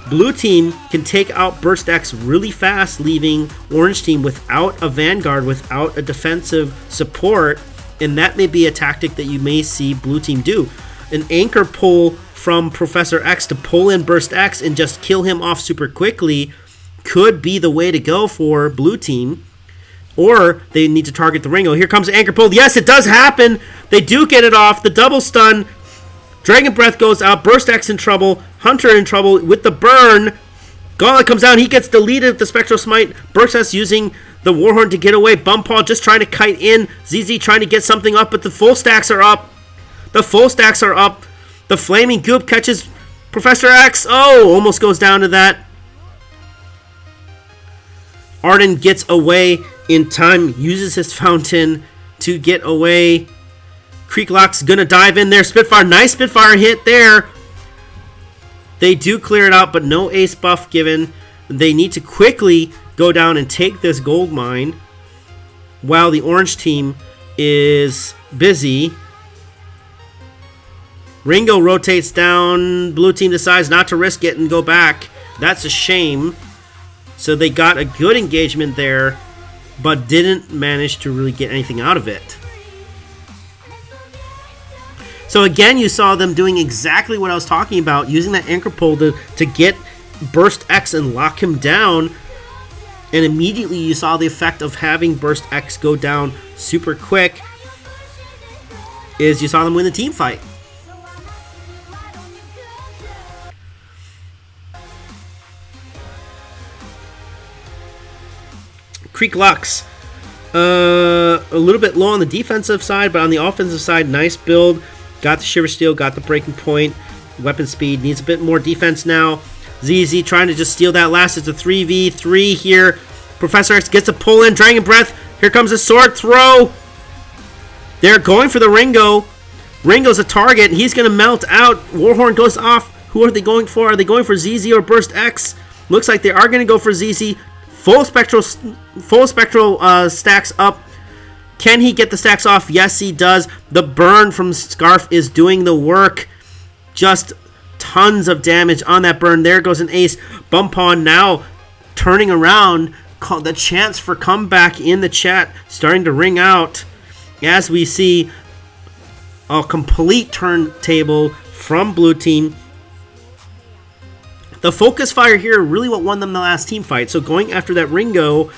Blue Team can take out Burst X really fast, leaving Orange Team without a Vanguard, without a defensive support, and that may be a tactic that you may see Blue Team do. An anchor pull from Professor X to pull in Burst X and just kill him off super quickly could be the way to go for Blue Team. Or they need to target the Ringo. Here comes the anchor pull. Yes, it does happen. They do get it off. The double stun. Dragon Breath goes out. Burst X in trouble. Hunter in trouble with the burn. Gauntlet comes down. He gets deleted with the Spectral Smite. Burst X using the Warhorn to get away. Bumpaw just trying to kite in. ZZ trying to get something up, but the full stacks are up. The full stacks are up. The Flaming Goop catches Professor X. Oh, almost goes down to that. Arden gets away in time, uses his fountain to get away. Creeklock's gonna dive in there. Spitfire, nice Spitfire hit there. They do clear it out, but no ace buff given. They need to quickly go down and take this gold mine while the Orange Team is busy. Ringo rotates down. Blue Team decides not to risk it and go back. That's a shame. So they got a good engagement there, but didn't manage to really get anything out of it. So again, you saw them doing exactly what I was talking about, using that anchor pull to get Burst X and lock him down. And immediately you saw the effect of having Burst X go down super quick is you saw them win the team fight. Creeklocks, a little bit low on the defensive side, but on the offensive side, nice build. Got the SHiversteel, got the breaking point. Weapon speed, needs a bit more defense now. ZZ trying to just steal that last. It's a 3v3 here. Professor X gets a pull in. Dragon Breath. Here comes a sword throw. They're going for the Ringo. Ringo's a target, and he's going to melt out. Warhorn goes off. Who are they going for? Are they going for ZZ or Burst X? Looks like they are going to go for ZZ. Full spectral stacks up. Can he get the stacks off? Yes, he does. The burn from Scarf is doing the work. Just tons of damage on that burn. There goes an ace. Bump on now turning around. The chance for comeback in the chat starting to ring out as we see a complete turntable from blue team. The focus fire here really what won them the last team fight. So going after that Ringo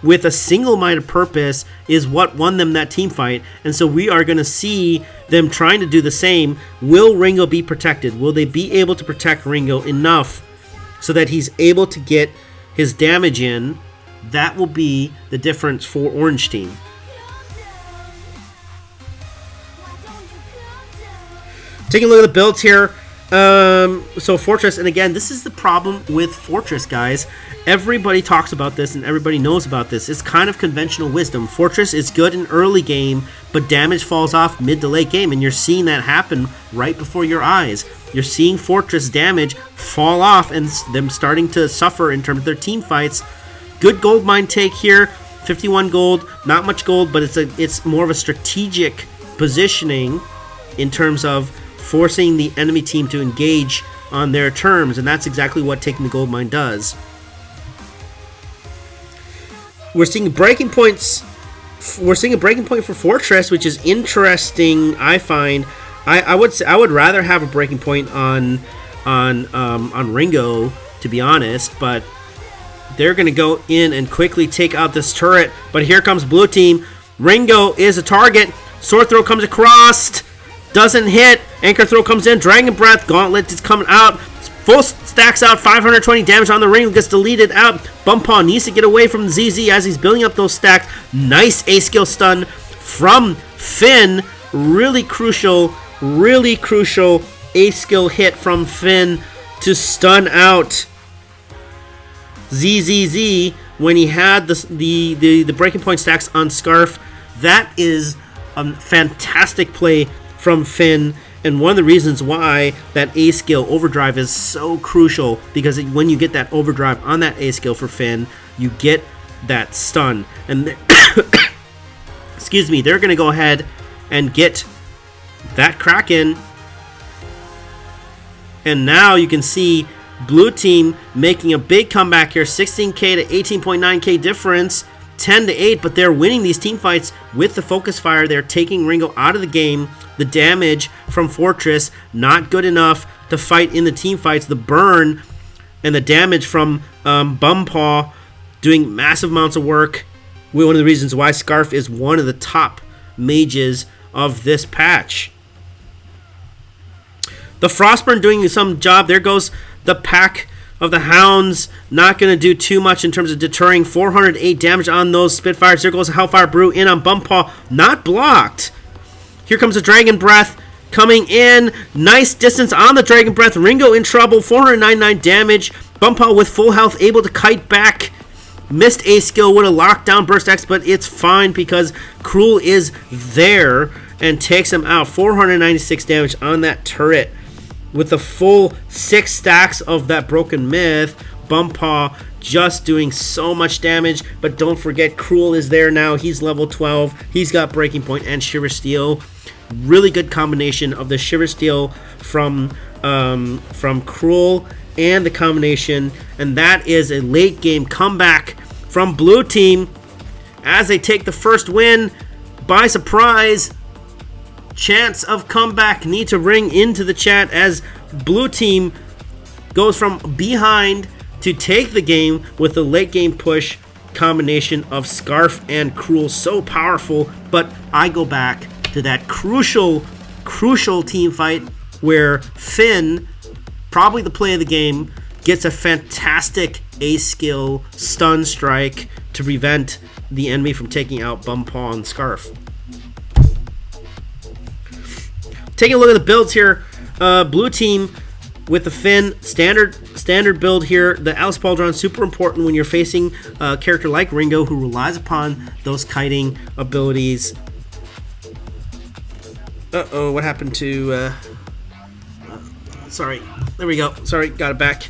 with a single-minded purpose is what won them that team fight. And so we are going to see them trying to do the same. Will Ringo be protected? Will they be able to protect Ringo enough so that he's able to get his damage in? That will be the difference for Orange Team. Taking a look at the builds here. So Fortress, and again, this is the problem with Fortress, guys. Everybody talks about this and everybody knows about this. It's kind of conventional wisdom. Fortress is good in early game, but damage falls off mid to late game, and you're seeing that happen right before your eyes. You're seeing Fortress damage fall off and them starting to suffer in terms of their team fights. Good gold mine take here, 51 gold, not much gold, but it's more of a strategic positioning in terms of forcing the enemy team to engage on their terms, and that's exactly what taking the gold mine does. We're seeing breaking points. We're seeing a breaking point for Fortress, which is interesting. I find. I would rather have a breaking point on Ringo, to be honest, but they're going to go in and quickly take out this turret. But here comes blue team. Ringo is a target. Sword throw comes across. Doesn't hit. Anchor throw comes in. Dragon breath. Gauntlet is coming out. Full stacks out. 520 damage on the ring. Gets deleted out. Bump Paw needs to get away from ZZ as he's building up those stacks. Nice A skill stun from Finn. Really crucial A skill hit from Finn to stun out ZZZ when he had the breaking point stacks on Scarf. That is a fantastic play from Finn, and one of the reasons why that A skill overdrive is so crucial, because when you get that overdrive on that A skill for Finn, you get that stun. And excuse me, they're going to go ahead and get that Kraken. And now you can see blue team making a big comeback here, 16k to 18.9k difference, 10 to 8, but they're winning these team fights with the focus fire. They're taking Ringo out of the game. The damage from Fortress not good enough to fight in the team fights. The burn and the damage from Bumpaw doing massive amounts of work. One of the reasons why Scarf is one of the top mages of this patch. The Frostburn doing some job. There goes the pack of the Hounds. Not going to do too much in terms of deterring. 408 damage on those Spitfires. There goes a Hellfire Brew in on Bumpaw. Not blocked. Here comes a Dragon Breath coming in. Nice distance on the Dragon Breath. Ringo in trouble. 499 damage. Bumpaw with full health, able to kite back. Missed A skill, would have locked down Burst X, but it's fine because Cruel is there and takes him out. 496 damage on that turret. With the full 6 stacks of that Broken Myth, Bumpaw just doing so much damage. But don't forget, Cruel is there now. He's level 12. He's got Breaking Point and SHiversteel. Really good combination of the SHiversteel from Cruel and the combination. And that is a late game comeback from blue team as they take the first win by surprise. Chance of comeback need to ring into the chat as blue team goes from behind to take the game with the late game push combination of Scarf and Cruel. So powerful, but I go back to that crucial team fight where Finn, probably the play of the game, gets a fantastic A skill stun strike to prevent the enemy from taking out Bumpaw and Scarf. Taking a look at the builds here, blue team with the Finn standard build here. The Alice Pauldron, super important when you're facing a character like Ringo who relies upon those kiting abilities. Uh-oh, what happened to... sorry, there we go. Sorry, got it back.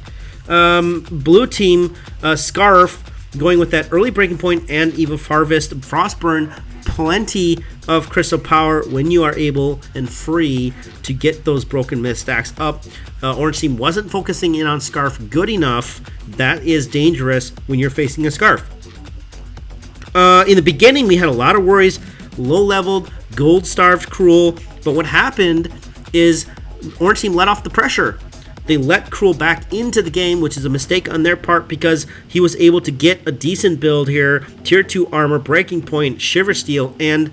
Blue team, Scarf, going with that early breaking point and Eva Harvest, Frostburn, plenty of crystal power when you are able and free to get those broken mist stacks up. Orange team wasn't focusing in on Scarf good enough. That is dangerous when you're facing a Scarf. In the beginning, we had a lot of worries. Low-leveled, gold-starved Cruel. But what happened is Orange team let off the pressure. They let Cruel back into the game, which is a mistake on their part because he was able to get a decent build here. Tier 2 armor, breaking point, Shiversteel, and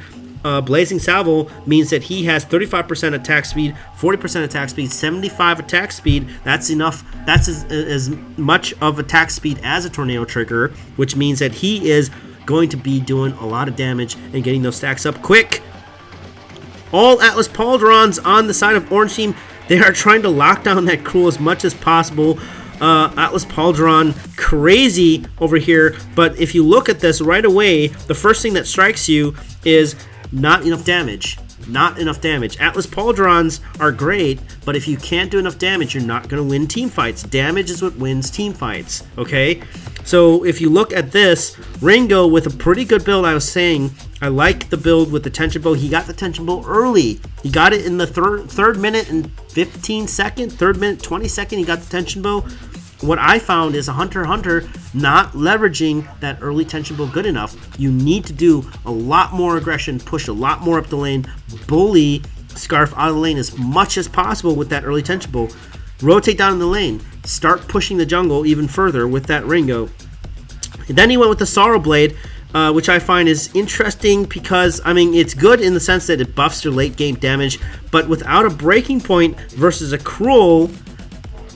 Blazing Salvo means that he has 35% attack speed, 40% attack speed, 75 attack speed. That's enough. That's as much of attack speed as a Tornado Trigger, which means that he is going to be doing a lot of damage and getting those stacks up quick. All Atlas Pauldrons on the side of Orange team. They are trying to lock down that Cruel as much as possible. Atlas Pauldron crazy over here. But if you look at this right away, the first thing that strikes you is not enough damage. Not enough damage. Atlas Pauldrons are great, but if you can't do enough damage, you're not going to win team fights. Damage is what wins team fights, okay? So if you look at this, Ringo with a pretty good build, I was saying, I like the build with the tension bow. He got the tension bow early. He got it in the third minute and 15 second, third minute 20 second, he got the tension bow. What I found is a Hunter x Hunter not leveraging that early tension bow good enough. You need to do a lot more aggression, push a lot more up the lane, bully Scarf out of the lane as much as possible with that early tension bow. Rotate down in the lane, start pushing the jungle even further with that Ringo. And then he went with the Sorrow Blade, which I find is interesting because, I mean, it's good in the sense that it buffs your late game damage, but without a breaking point versus a Cruel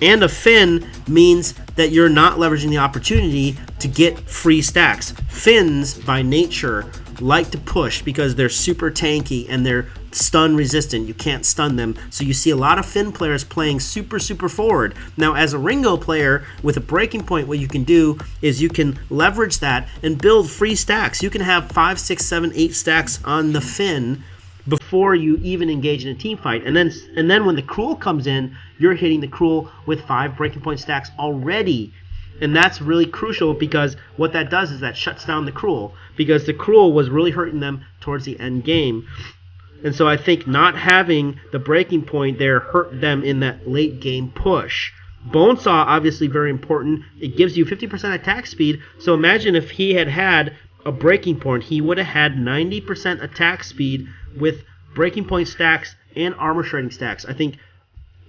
and a Finn means that you're not leveraging the opportunity to get free stacks. Finns, by nature, like to push because they're super tanky and they're stun resistant. You can't stun them. So you see a lot of Finn players playing super forward. Now, as a Ringo player with a breaking point, what you can do is you can leverage that and build free stacks. You can have 5, 6, 7, 8 stacks on the Finn before you even engage in a team fight. And then when the Cruel comes in, you're hitting the Cruel with 5 breaking point stacks already. And that's really crucial because what that does is that shuts down the Cruel, because the Cruel was really hurting them towards the end game. And so I think not having the breaking point there hurt them in that late game push. Bonesaw, obviously very important. It gives you 50% attack speed. So imagine if he had had a breaking point, he would have had 90% attack speed with breaking point stacks and armor shredding stacks. I think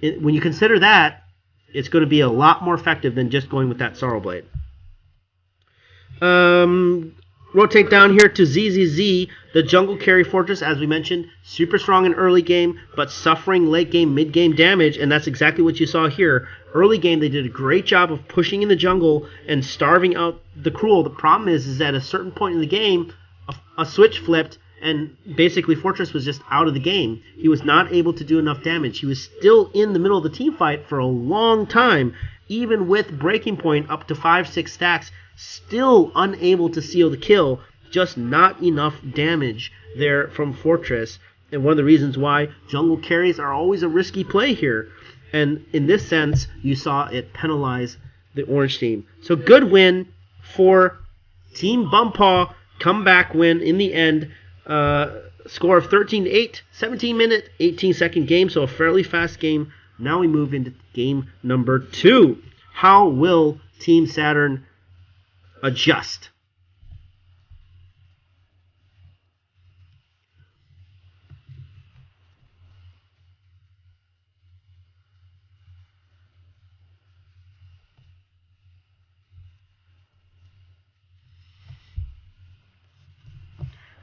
when you consider that, it's going to be a lot more effective than just going with that Sorrow Blade. Rotate down here to ZZZ, the jungle carry fortress, as we mentioned, super strong in early game, but suffering late game, mid game damage, and that's exactly what you saw here. Early game, they did a great job of pushing in the jungle and starving out the Cruel. The problem is at a certain point in the game, a switch flipped, and basically Fortress was just out of the game. He was not able to do enough damage. He was still in the middle of the team fight for a long time, even with breaking point up to 5, 6 stacks, still unable to seal the kill. Just not enough damage there from Fortress. And one of the reasons why jungle carries are always a risky play here. And in this sense, you saw it penalize the Orange team. So good win for Team Bumpaw. Comeback win in the end. Score of 13-8, 17-minute, 18-second game. So a fairly fast game. Now we move into game number 2. How will Team Saturn adjust?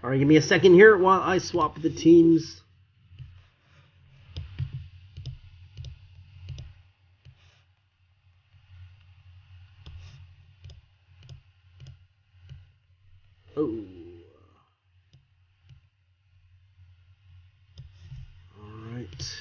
All right, give me a second here while I swap the teams. Oh. All right.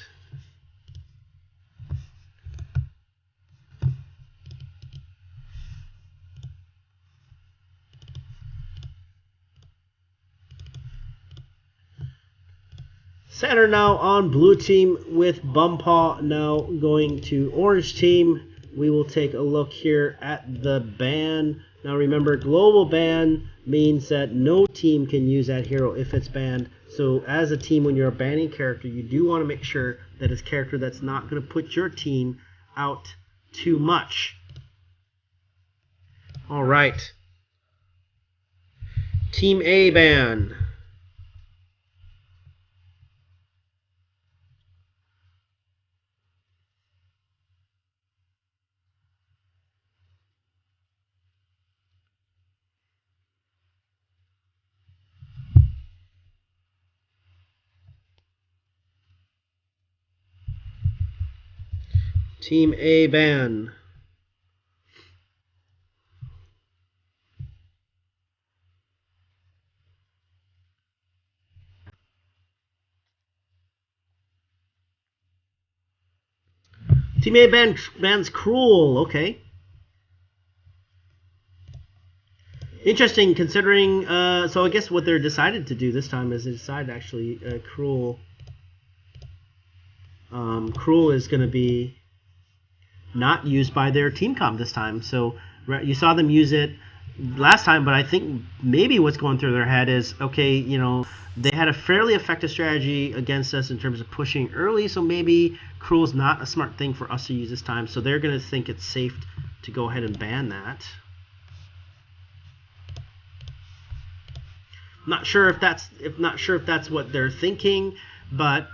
Saturn now on blue team with Bumpaw now going to orange team. we will take a look here at the ban. Now remember, global ban means that no team can use that hero if it's banned. So as a team, when you're banning a character, you do want to make sure that it's a character that's not going to put your team out too much. All right. Team A ban. Team A ban. Team A bans Cruel. Okay. Interesting, considering. So I guess what they're decided to do this time is they decided actually Cruel. Cruel is going to be not used by their team comp this time. So you saw them use it last time, but I think maybe what's going through their head is, okay, you know, they had a fairly effective strategy against us in terms of pushing early, so maybe Cruel's not a smart thing for us to use this time, so they're going to think it's safe to go ahead and ban that. Not sure if that's what they're thinking, but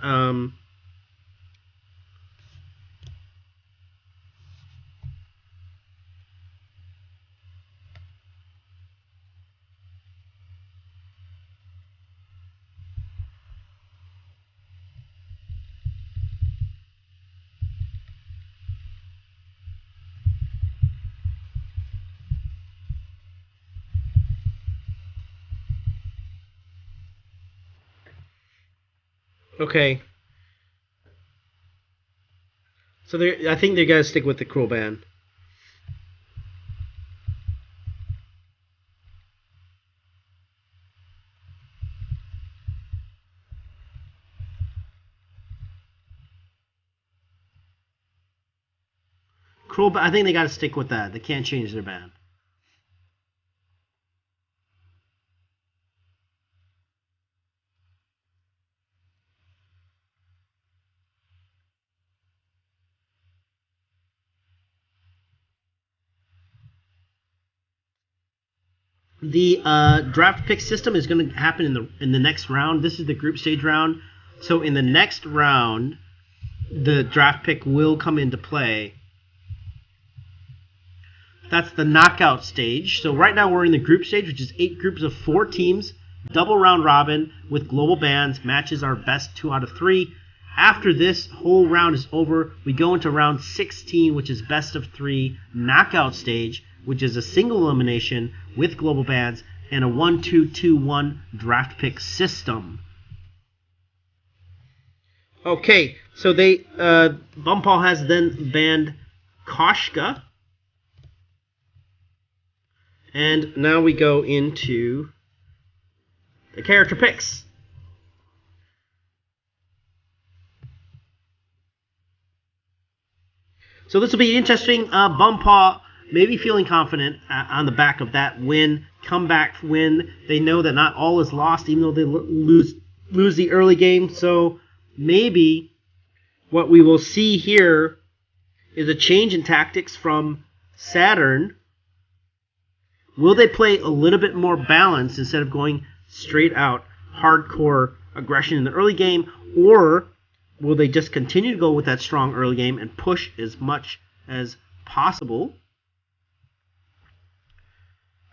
okay. So I think they're gonna stick with the Cruel ban. Cruel, but I think they got to stick with that. They can't change their ban. The draft pick system is going to happen in the next round. This is the group stage round. So in the next round, the draft pick will come into play. That's the knockout stage. So right now we're in the group stage, which is 8 groups of 4 teams, double round robin with global bans. Matches are best 2 out of 3. After this whole round is over, we go into round 16, which is best of 3 knockout stage, which is a single elimination with global bans and a 1-2-2-1 draft pick system. Okay, so they Bumpall has then banned Koshka. And now we go into the character picks. So this will be interesting. Bumpaw maybe feeling confident on the back of that win, comeback win. They know that not all is lost, even though they lose the early game. So maybe what we will see here is a change in tactics from Saturn. Will they play a little bit more balanced instead of going straight out hardcore aggression in the early game, or will they just continue to go with that strong early game and push as much as possible?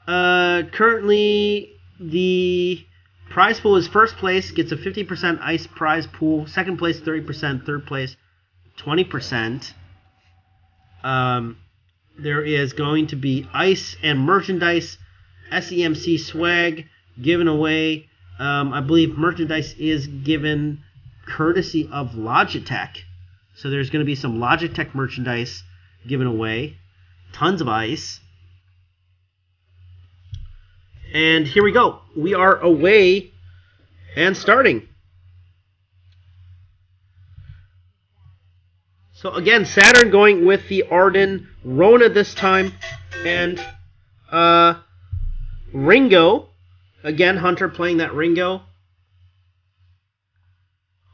Currently, the prize pool is first place, gets a 50% ice prize pool. Second place, 30%. Third place, 20%. There is going to be ice and merchandise, SEMC swag given away. I believe merchandise is given courtesy of Logitech. So there's going to be some Logitech merchandise given away. Tons of ice. And here we go. We are away and starting. So again, Saturn going with the Arden, Rona this time, and Ringo. Again, Hunter playing that Ringo.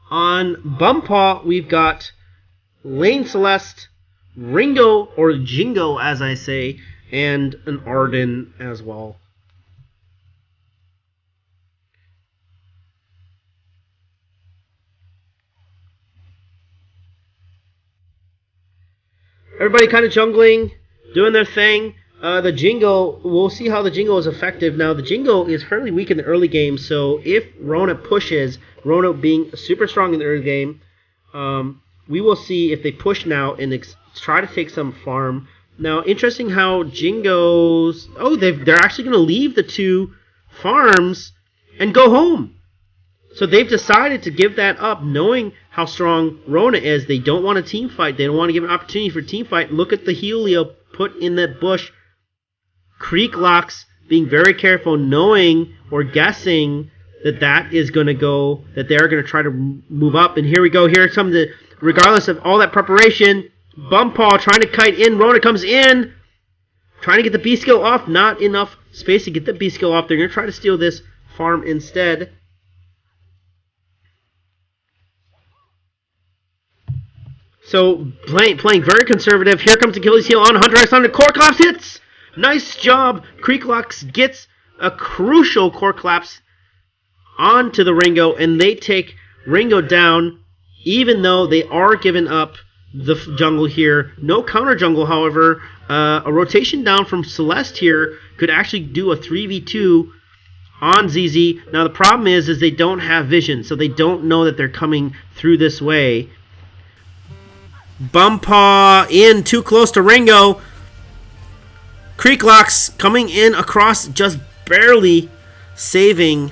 On Bumpaw, we've got Lane Celeste, Ringo, or Jingo as I say, and an Arden as well. Everybody kind of jungling, doing their thing. The Jingo, we'll see how the Jingo is effective. Now, the Jingo is fairly weak in the early game, so if Rona pushes, Rona being super strong in the early game, we will see if they push now and try to take some farm. Now, interesting how Jingo's... Oh, they're actually going to leave the 2 farms and go home. So they've decided to give that up, knowing how strong Rona is. They don't want a team fight. They don't want to give an opportunity for a team fight. Look at the Helio put in that bush. Creek Locks being very careful, knowing or guessing that is going to go, that they're going to try to move up. And here we go. Here comes the, regardless of all that preparation, Bumpaw trying to kite in. Rona comes in, trying to get the B skill off. Not enough space to get the B skill off. They're going to try to steal this farm instead. So, playing very conservative. Here comes Achilles heel on Hunter X on the core collapse hits. Nice job. Creeklocks gets a crucial core collapse onto the Ringo, and they take Ringo down, even though they are giving up the jungle here. No counter jungle, however. A rotation down from Celeste here could actually do a 3v2 on ZZ. Now, the problem is they don't have vision, so they don't know that they're coming through this way. Bumpaw in too close to Ringo. Creeklocks coming in across, just barely saving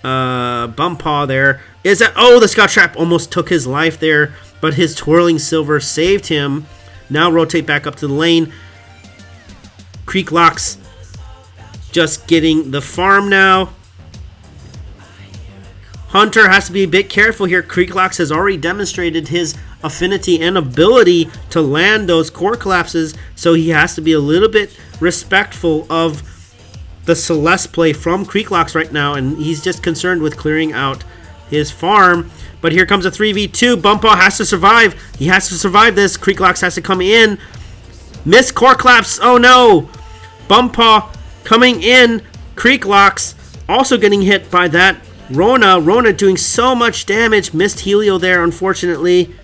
Bumpaw there. Is that, oh, the Scott Trap almost took his life there, but his Twirling Silver saved him. Now rotate back up to the lane. Creeklocks just getting the farm now. Hunter has to be a bit careful here. Creeklocks has already demonstrated his affinity and ability to land those core collapses, so he has to be a little bit respectful of the Celeste play from Creeklocks right now, and he's just concerned with clearing out his farm. But here comes a 3v2. Bumpaw has to survive. He has to survive this. Creeklocks has to come in. Miss core collapse. Oh no! Bumpaw coming in. Creeklocks also getting hit by that. Rona doing so much damage. Missed Helio there, unfortunately.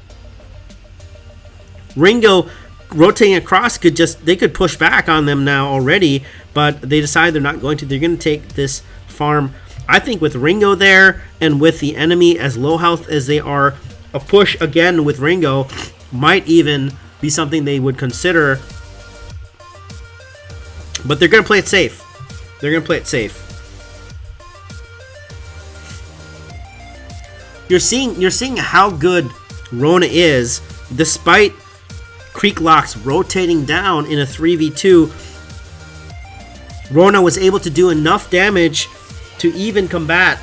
Ringo rotating across they could push back on them now already, but they decide they're not going to. They're going to take this farm. I think with Ringo there and with the enemy as low health as they are, a push again with Ringo might even be something they would consider. But they're going to play it safe. They're going to play it safe. You're seeing how good Rona is, despite Creeklocks rotating down in a 3v2. Rona was able to do enough damage to even combat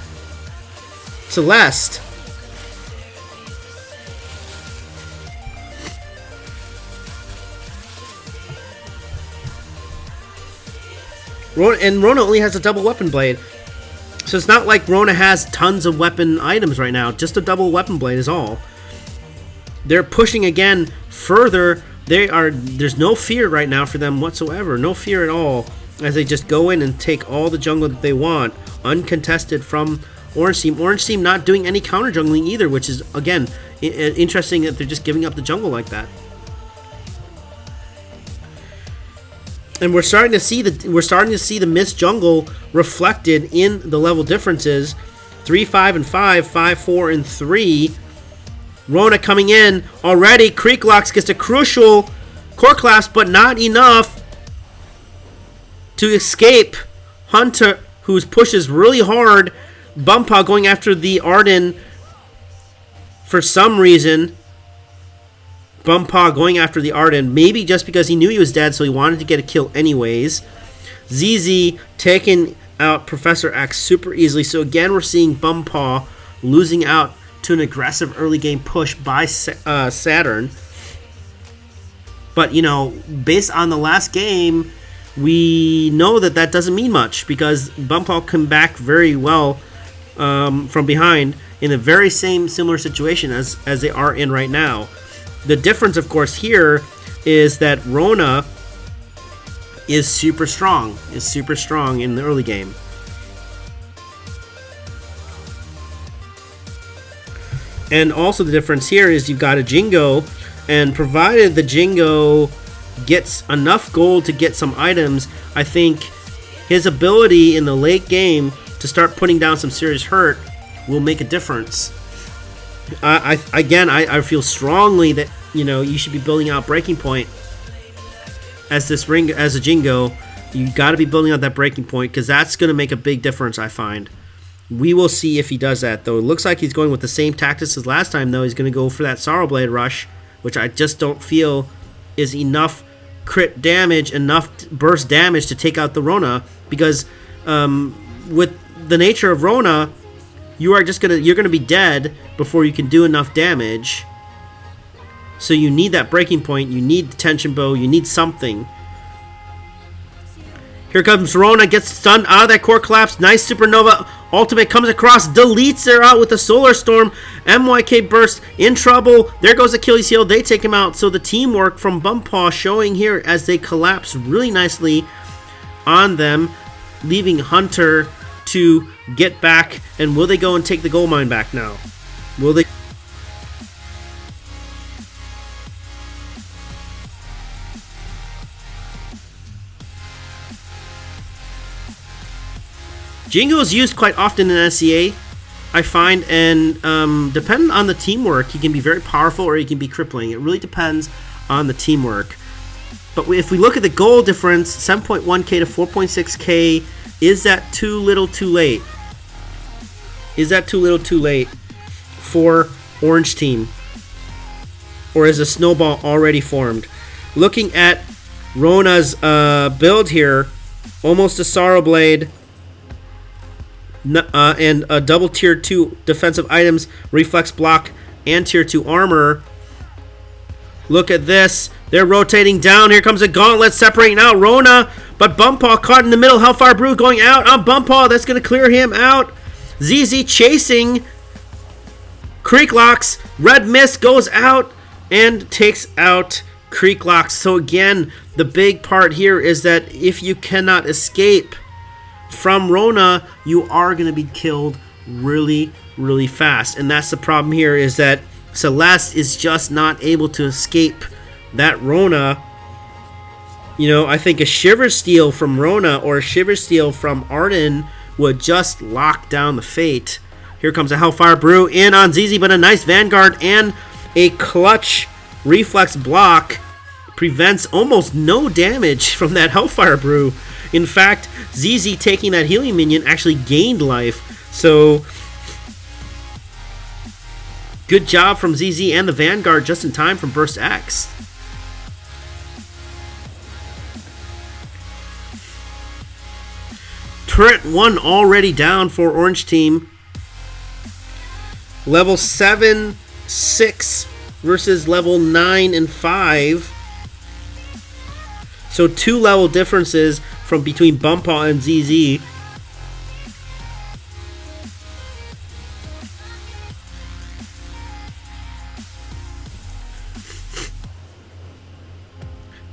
Celeste. Rona only has a double weapon blade. So it's not like Rona has tons of weapon items right now. Just a double weapon blade is all. They're pushing again further. There's no fear right now for them whatsoever. No fear at all as they just go in and take all the jungle that they want. Uncontested from Orange Team. Orange Team not doing any counter jungling either, which is, again, interesting that they're just giving up the jungle like that. And we're starting to see the missed jungle reflected in the level differences. 3, 5, and 5, 5, 4, and 3. Rona coming in already. Creeklocks gets a crucial core collapse, but not enough to escape Hunter, who pushes really hard. Bumpaw going after the Arden for some reason. Bumpaw going after the Arden, maybe just because he knew he was dead, so he wanted to get a kill anyways. ZZ taking out Professor X super easily. So again, we're seeing Bumpaw losing out to an aggressive early game push by Saturn. But, you know, based on the last game, we know that that doesn't mean much because Bumpall come back very well from behind in a very similar situation as they are in right now. The difference, of course, here is that Rona is super strong in the early game. And also the difference here is you've got a Jingo, and provided the Jingo gets enough gold to get some items, I think his ability in the late game to start putting down some serious hurt will make a difference. I feel strongly that, you know, you should be building out Breaking Point as a Jingo. You got to be building out that Breaking Point because that's going to make a big difference, I find. We will see if he does that, though. It looks like he's going with the same tactics as last time, though. He's going to go for that Sorrow Blade Rush, which I just don't feel is enough crit damage, enough burst damage to take out the Rona, because with the nature of Rona, you're gonna be dead before you can do enough damage. So you need that Breaking Point, you need the Tension Bow, you need something. Here comes Rona, gets stunned out of that Core Collapse. Nice Supernova ultimate comes across, deletes her out with the Solar Storm. MYK Burst in trouble. There goes Achilles Heel. They take him out. So the teamwork from Bumpaw showing here as they collapse really nicely on them, leaving Hunter to get back. And will they go and take the gold mine back now? Will they? Jingo is used quite often in SCA, I find, and depending on the teamwork, he can be very powerful or he can be crippling. It really depends on the teamwork. But if we look at the goal difference, 7.1k to 4.6k, is that too little too late? Is that too little too late for Orange Team? Or is a snowball already formed? Looking at Rona's build here, almost a Sorrow Blade, and a double tier 2 defensive items, reflex block, and tier 2 armor. Look at this. They're rotating down. Here comes a gauntlet separating out Rona, but Bumpaw caught in the middle. Hellfire Brew going out on Bumpaw. That's going to clear him out. ZZ chasing Creek Locks. Red Mist goes out and takes out Creek Locks. So again, the big part here is that if you cannot escape from Rona, you are going to be killed really, really fast. And that's the problem here, is that Celeste is just not able to escape that Rona. You know, I think a Shiversteel from Rona or a Shiversteel from Arden would just lock down the fate. Here comes a Hellfire Brew in on ZZ, but a nice Vanguard and a clutch reflex block prevents almost no damage from that Hellfire Brew. In fact, ZZ taking that healing minion actually gained life. So, good job from ZZ and the Vanguard just in time from Burst X. Turret 1 already down for Orange Team. Level 7, 6 versus level 9 and 5. So 2 level differences from between Bumpaw and ZZ.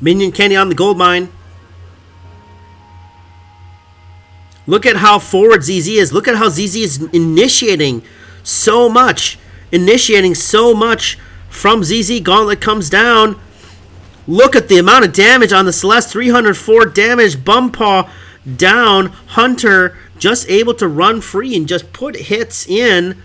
Minion Candy on the gold mine. Look at how forward ZZ is. Look at how ZZ is initiating so much. Initiating so much from ZZ. Gauntlet comes down. Look at the amount of damage on the Celeste. 304 damage. Bumpaw down. Hunter just able to run free and just put hits in.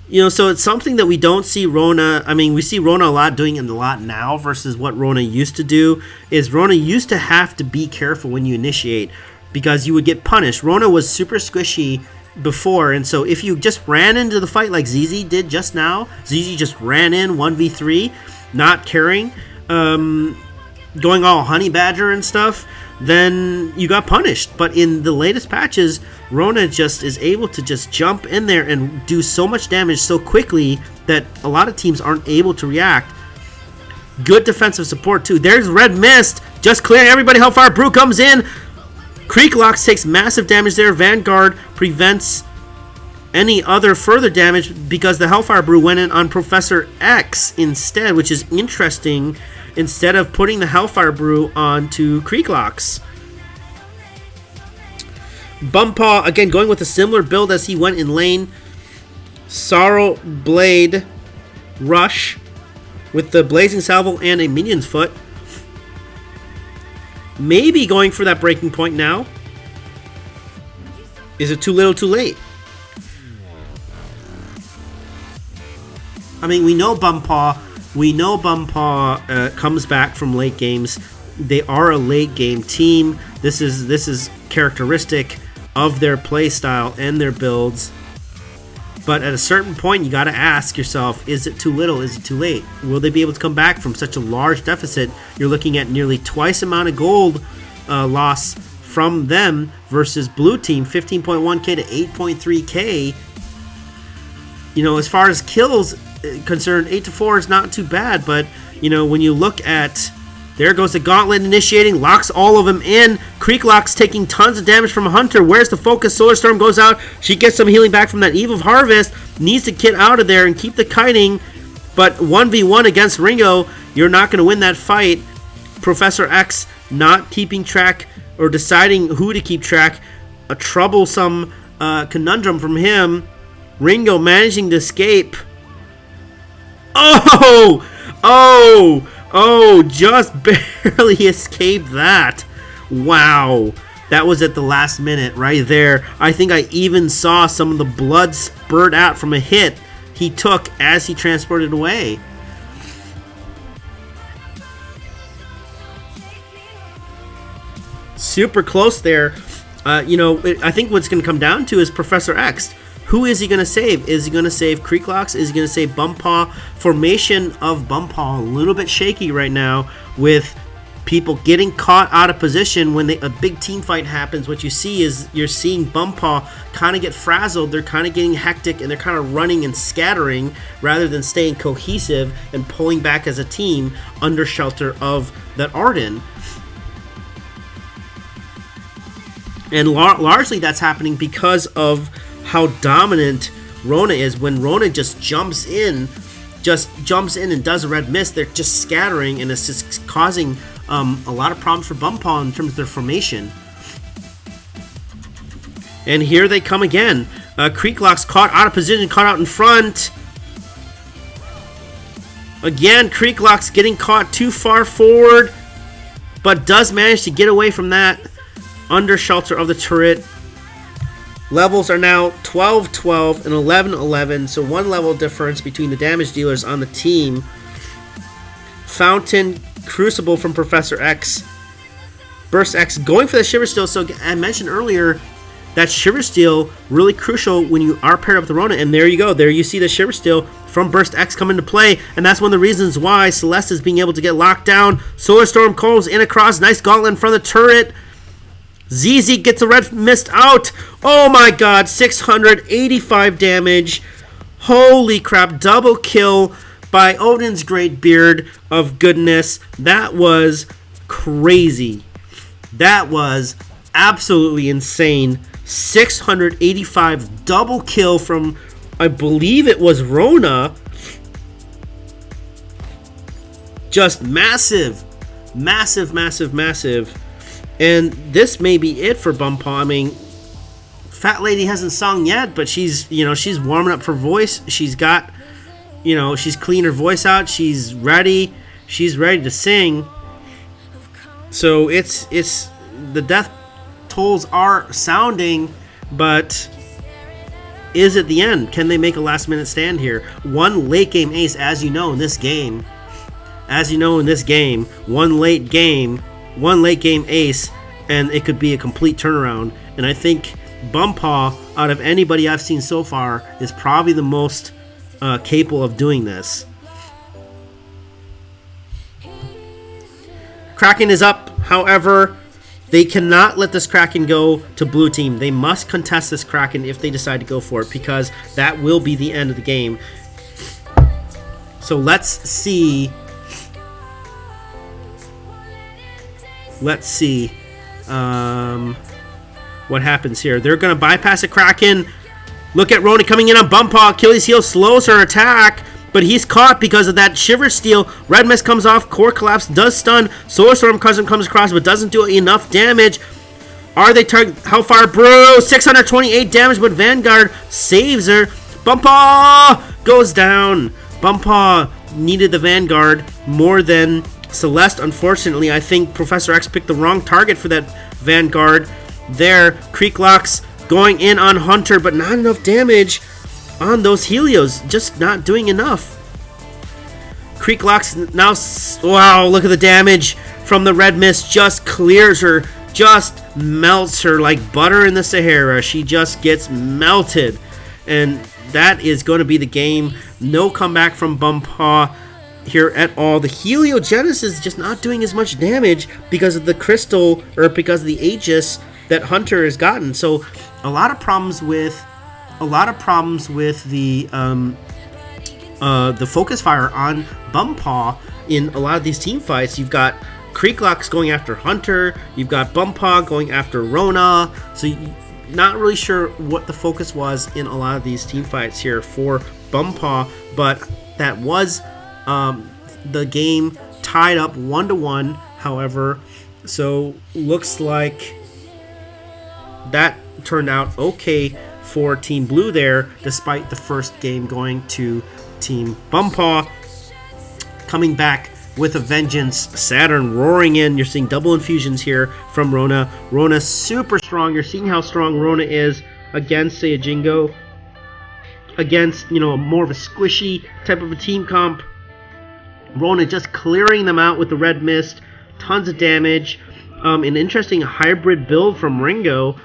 You know, so it's something that we don't see Rona. I mean, we see Rona a lot doing it a lot now versus what Rona used to do. Is Rona used to have to be careful when you initiate because you would get punished. Rona was super squishy before, and so if you just ran into the fight like ZZ did just now, ZZ just ran in 1v3, not caring, going all honey badger and stuff, then you got punished. But in the latest patches, Rona just is able to just jump in there and do so much damage so quickly that a lot of teams aren't able to react. Good defensive support too. There's Red Mist just clearing everybody. Hellfire Brew comes in. Creek Locks takes massive damage there. Vanguard prevents any other further damage because the Hellfire Brew went in on Professor X instead, which is interesting, instead of putting the Hellfire Brew onto Creek Locks. Bumpaw, again, going with a similar build as he went in lane. Sorrow Blade Rush with the Blazing Salvo and a Minion's Foot. Maybe going for that breaking point now. Is it too little, too late? I mean, we know Bumpaw comes back from late games. They are a late game team. This is characteristic of their play style and their builds. But at a certain point, you got to ask yourself, is it too little? Is it too late? Will they be able to come back from such a large deficit? You're looking at nearly twice amount of gold loss from them versus blue team, 15.1k to 8.3k. You know, as far as kills concerned, 8-4 is not too bad, but you know, when you look at, there goes the gauntlet initiating, locks all of them in. Creek Locks taking tons of damage from Hunter. Where's the focus? Solar Storm goes out. She gets some healing back from that Eve of Harvest. Needs to get out of there and keep the kiting. But 1v1 against Ringo, you're not going to win that fight. Professor X not keeping track or deciding who to keep track. A troublesome conundrum from him. Ringo managing to escape. Just barely escaped that. Wow. That was at the last minute right there. I think I even saw some of the blood spurt out from a hit he took as he transported away. Super close there. I think what's going to come down to is Professor X. Who is he going to save? Is he going to save Creek Locks? Is he going to save Bumpaw? Formation of Bumpaw a little bit shaky right now with people getting caught out of position when a big team fight happens. What you see is you're seeing Bumpaw kind of get frazzled. They're kind of getting hectic and they're kind of running and scattering rather than staying cohesive and pulling back as a team under shelter of that Arden. And largely that's happening because of how dominant Rona is. When Rona just jumps in and does a red mist, they're just scattering, and it's just causing a lot of problems for Bumpaw in terms of their formation. And here they come again. Creek Locks caught out of position, caught out in front. Again, Creek Locks getting caught too far forward, but does manage to get away from that under shelter of the turret. Levels are now 12-12 and 11-11, so one level difference between the damage dealers on the team. Fountain, Crucible from Professor X. Burst X going for the Shiversteel. So I mentioned earlier that Shiversteel really crucial when you are paired up with Rona, and there you go. There you see the Shiversteel from Burst X come into play, and that's one of the reasons why Celeste is being able to get locked down. Solar Storm comes in across, nice gauntlet in front of the turret. ZZ gets the red mist out. Oh my god, 685 damage. Holy crap, double kill by Odin's Great Beard of goodness. That was crazy. That was absolutely insane. 685 double kill from, I believe it was Rona. Just massive. Massive, massive, massive. And this may be it for Bumpaw. I mean, Fat Lady hasn't sung yet, but she's warming up her voice. She's got, she's cleaned her voice out. She's ready. She's ready to sing. So it's the death tolls are sounding, but is it the end? Can they make a last minute stand here? One late game ace, as you know in this game. One late game ace, and it could be a complete turnaround. And I think Bumpaw, out of anybody I've seen so far, is probably the most capable of doing this. Kraken is up, however. They cannot let this Kraken go to blue team. They must contest this Kraken if they decide to go for it, because that will be the end of the game. So let's see. What happens here. They're going to bypass a Kraken. Look at Rona coming in on Bump Paw. Achilles heel slows her attack, but he's caught because of that Shiversteel. Red Mist comes off. Core Collapse does stun. Solar Storm comes across, but doesn't do enough damage. Are they target Hellfire Brew? 628 damage, but Vanguard saves her. Bump Paw goes down. Bump Paw needed the Vanguard more than Celeste. Unfortunately, I think Professor X picked the wrong target for that Vanguard there. Creek Locks going in on Hunter, but not enough damage on those Helios. Just not doing enough. Creek Locks now, wow, look at the damage from the Red Mist. Just clears her, just melts her like butter in the Sahara. She just gets melted. And that is going to be the game. No comeback from Bump Paw here at all. The Heliogenesis is just not doing as much damage because of the crystal, or because of the Aegis that Hunter has gotten. So a lot of problems with the focus fire on Bump Paw in a lot of these team fights. You've got Creeklocks going after Hunter, you've got Bump Paw going after Rona, so not really sure what the focus was in a lot of these team fights here for Bump Paw, but that was the game tied up 1-1, however, so looks like that turned out okay for Team Blue there, despite the first game going to Team Bump Paw. Coming back with a vengeance, Saturn roaring in. You're seeing double infusions here from Rona. Rona super strong. You're seeing how strong Rona is against, say, a Jingo. Against, more of a squishy type of a team comp. Rona just clearing them out with the Red Mist. Tons of damage. An interesting hybrid build from Ringo.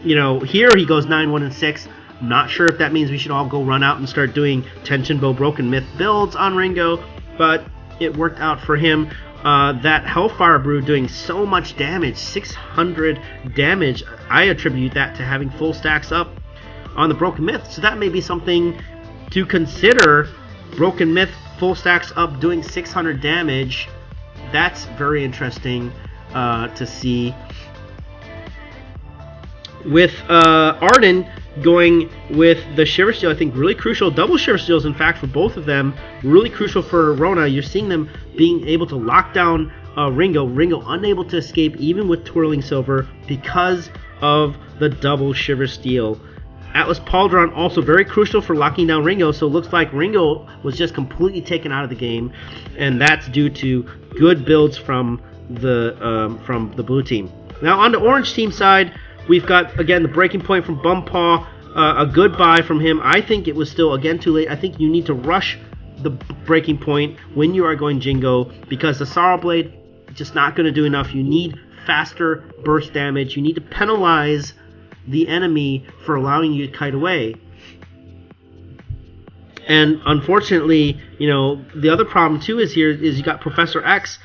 Here he goes 9-1-6. I'm not sure if that means we should all go run out and start doing Tension Bow Broken Myth builds on Ringo, but it worked out for him. That Hellfire Brew doing so much damage, 600 damage. I attribute that to having full stacks up on the Broken Myth, so that may be something to consider. Broken Myth full stacks up doing 600 damage. That's very interesting to see. With Arden going with the Shiversteel, I think really crucial. Double Shiversteels, in fact, for both of them. Really crucial for Rona. You're seeing them being able to lock down Ringo. Ringo unable to escape even with Twirling Silver because of the double Shiversteel. Atlas Pauldron also very crucial for locking down Ringo, so it looks like Ringo was just completely taken out of the game, and that's due to good builds from the blue team. Now on the orange team side, we've got, again, the breaking point from Bump Paw, a good buy from him. I think it was still, again, too late. I think you need to rush the breaking point when you are going Jingo, because the Sorrow Blade just not going to do enough. You need faster burst damage. You need to penalize the enemy for allowing you to kite away. And unfortunately, the other problem too is you got Professor X.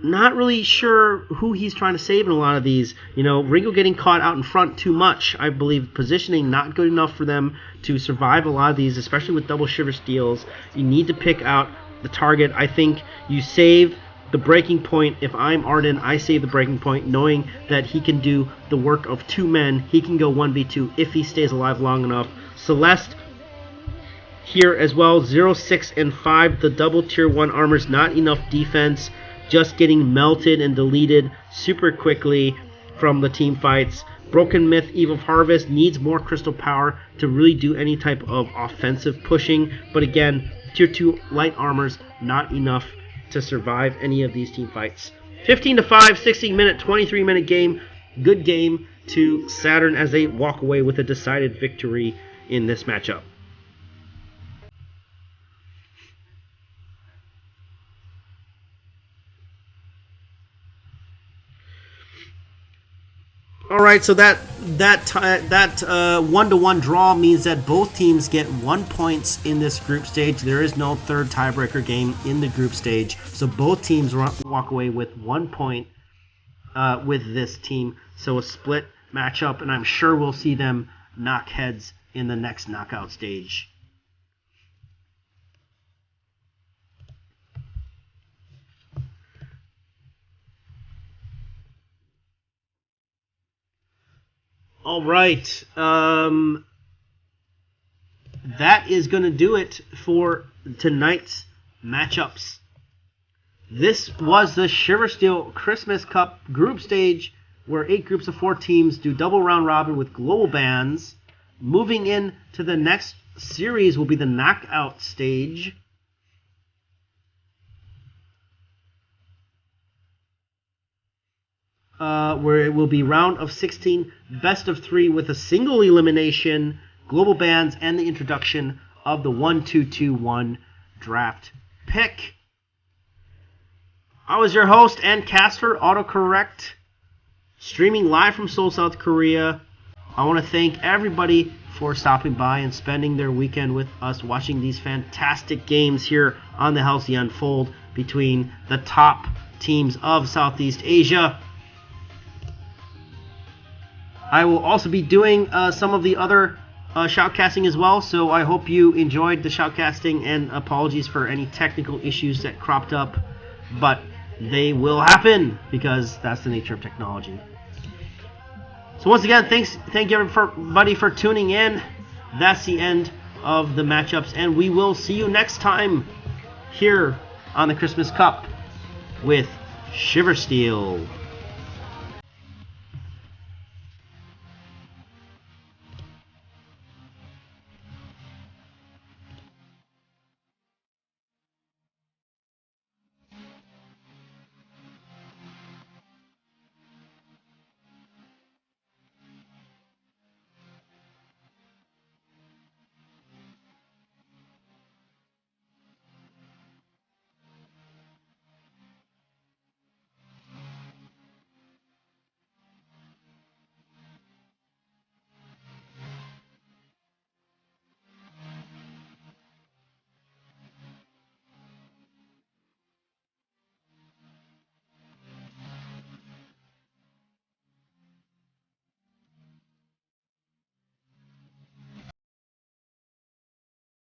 Not really sure who he's trying to save in a lot of these. Ringo getting caught out in front too much. I believe positioning not good enough for them to survive a lot of these, especially with double Shiversteels. You need to pick out the target. I think you save the breaking point. If I'm Arden, I save the breaking point, knowing that he can do the work of two men. He can go 1v2 if he stays alive long enough. Celeste here as well, 0, 6, and 5. The double tier 1 armor's not enough defense. Just getting melted and deleted super quickly from the team fights. Broken Myth, Eve of Harvest needs more crystal power to really do any type of offensive pushing. But again, tier 2 light armor's not enough to survive any of these team fights. 15-5, 16-minute, 23-minute game. Good game to Saturn as they walk away with a decided victory in this matchup. All right, so that 1-1 draw means that both teams get 1 point in this group stage. There is no third tiebreaker game in the group stage, so both teams walk away with 1 point with this team. So a split matchup, and I'm sure we'll see them knock heads in the next knockout stage. All right. That is going to do it for tonight's matchups. This was the SHiversteel Christmas Cup group stage, where 8 groups of 4 teams do double round robin with global bans. Moving in to the next series will be the knockout stage. Where it will be round of 16, best of 3 with a single elimination, global bans, and the introduction of the 1-2-2-1 draft pick. I was your host and caster, Autocorrect, streaming live from Seoul, South Korea. I want to thank everybody for stopping by and spending their weekend with us, watching these fantastic games here on the Healthy Unfold between the top teams of Southeast Asia. I will also be doing some of the other shoutcasting as well, so I hope you enjoyed the shoutcasting, and apologies for any technical issues that cropped up, but they will happen because that's the nature of technology. So once again, thank you everybody for tuning in. That's the end of the matchups, and we will see you next time here on the Christmas Cup with SHiversteel.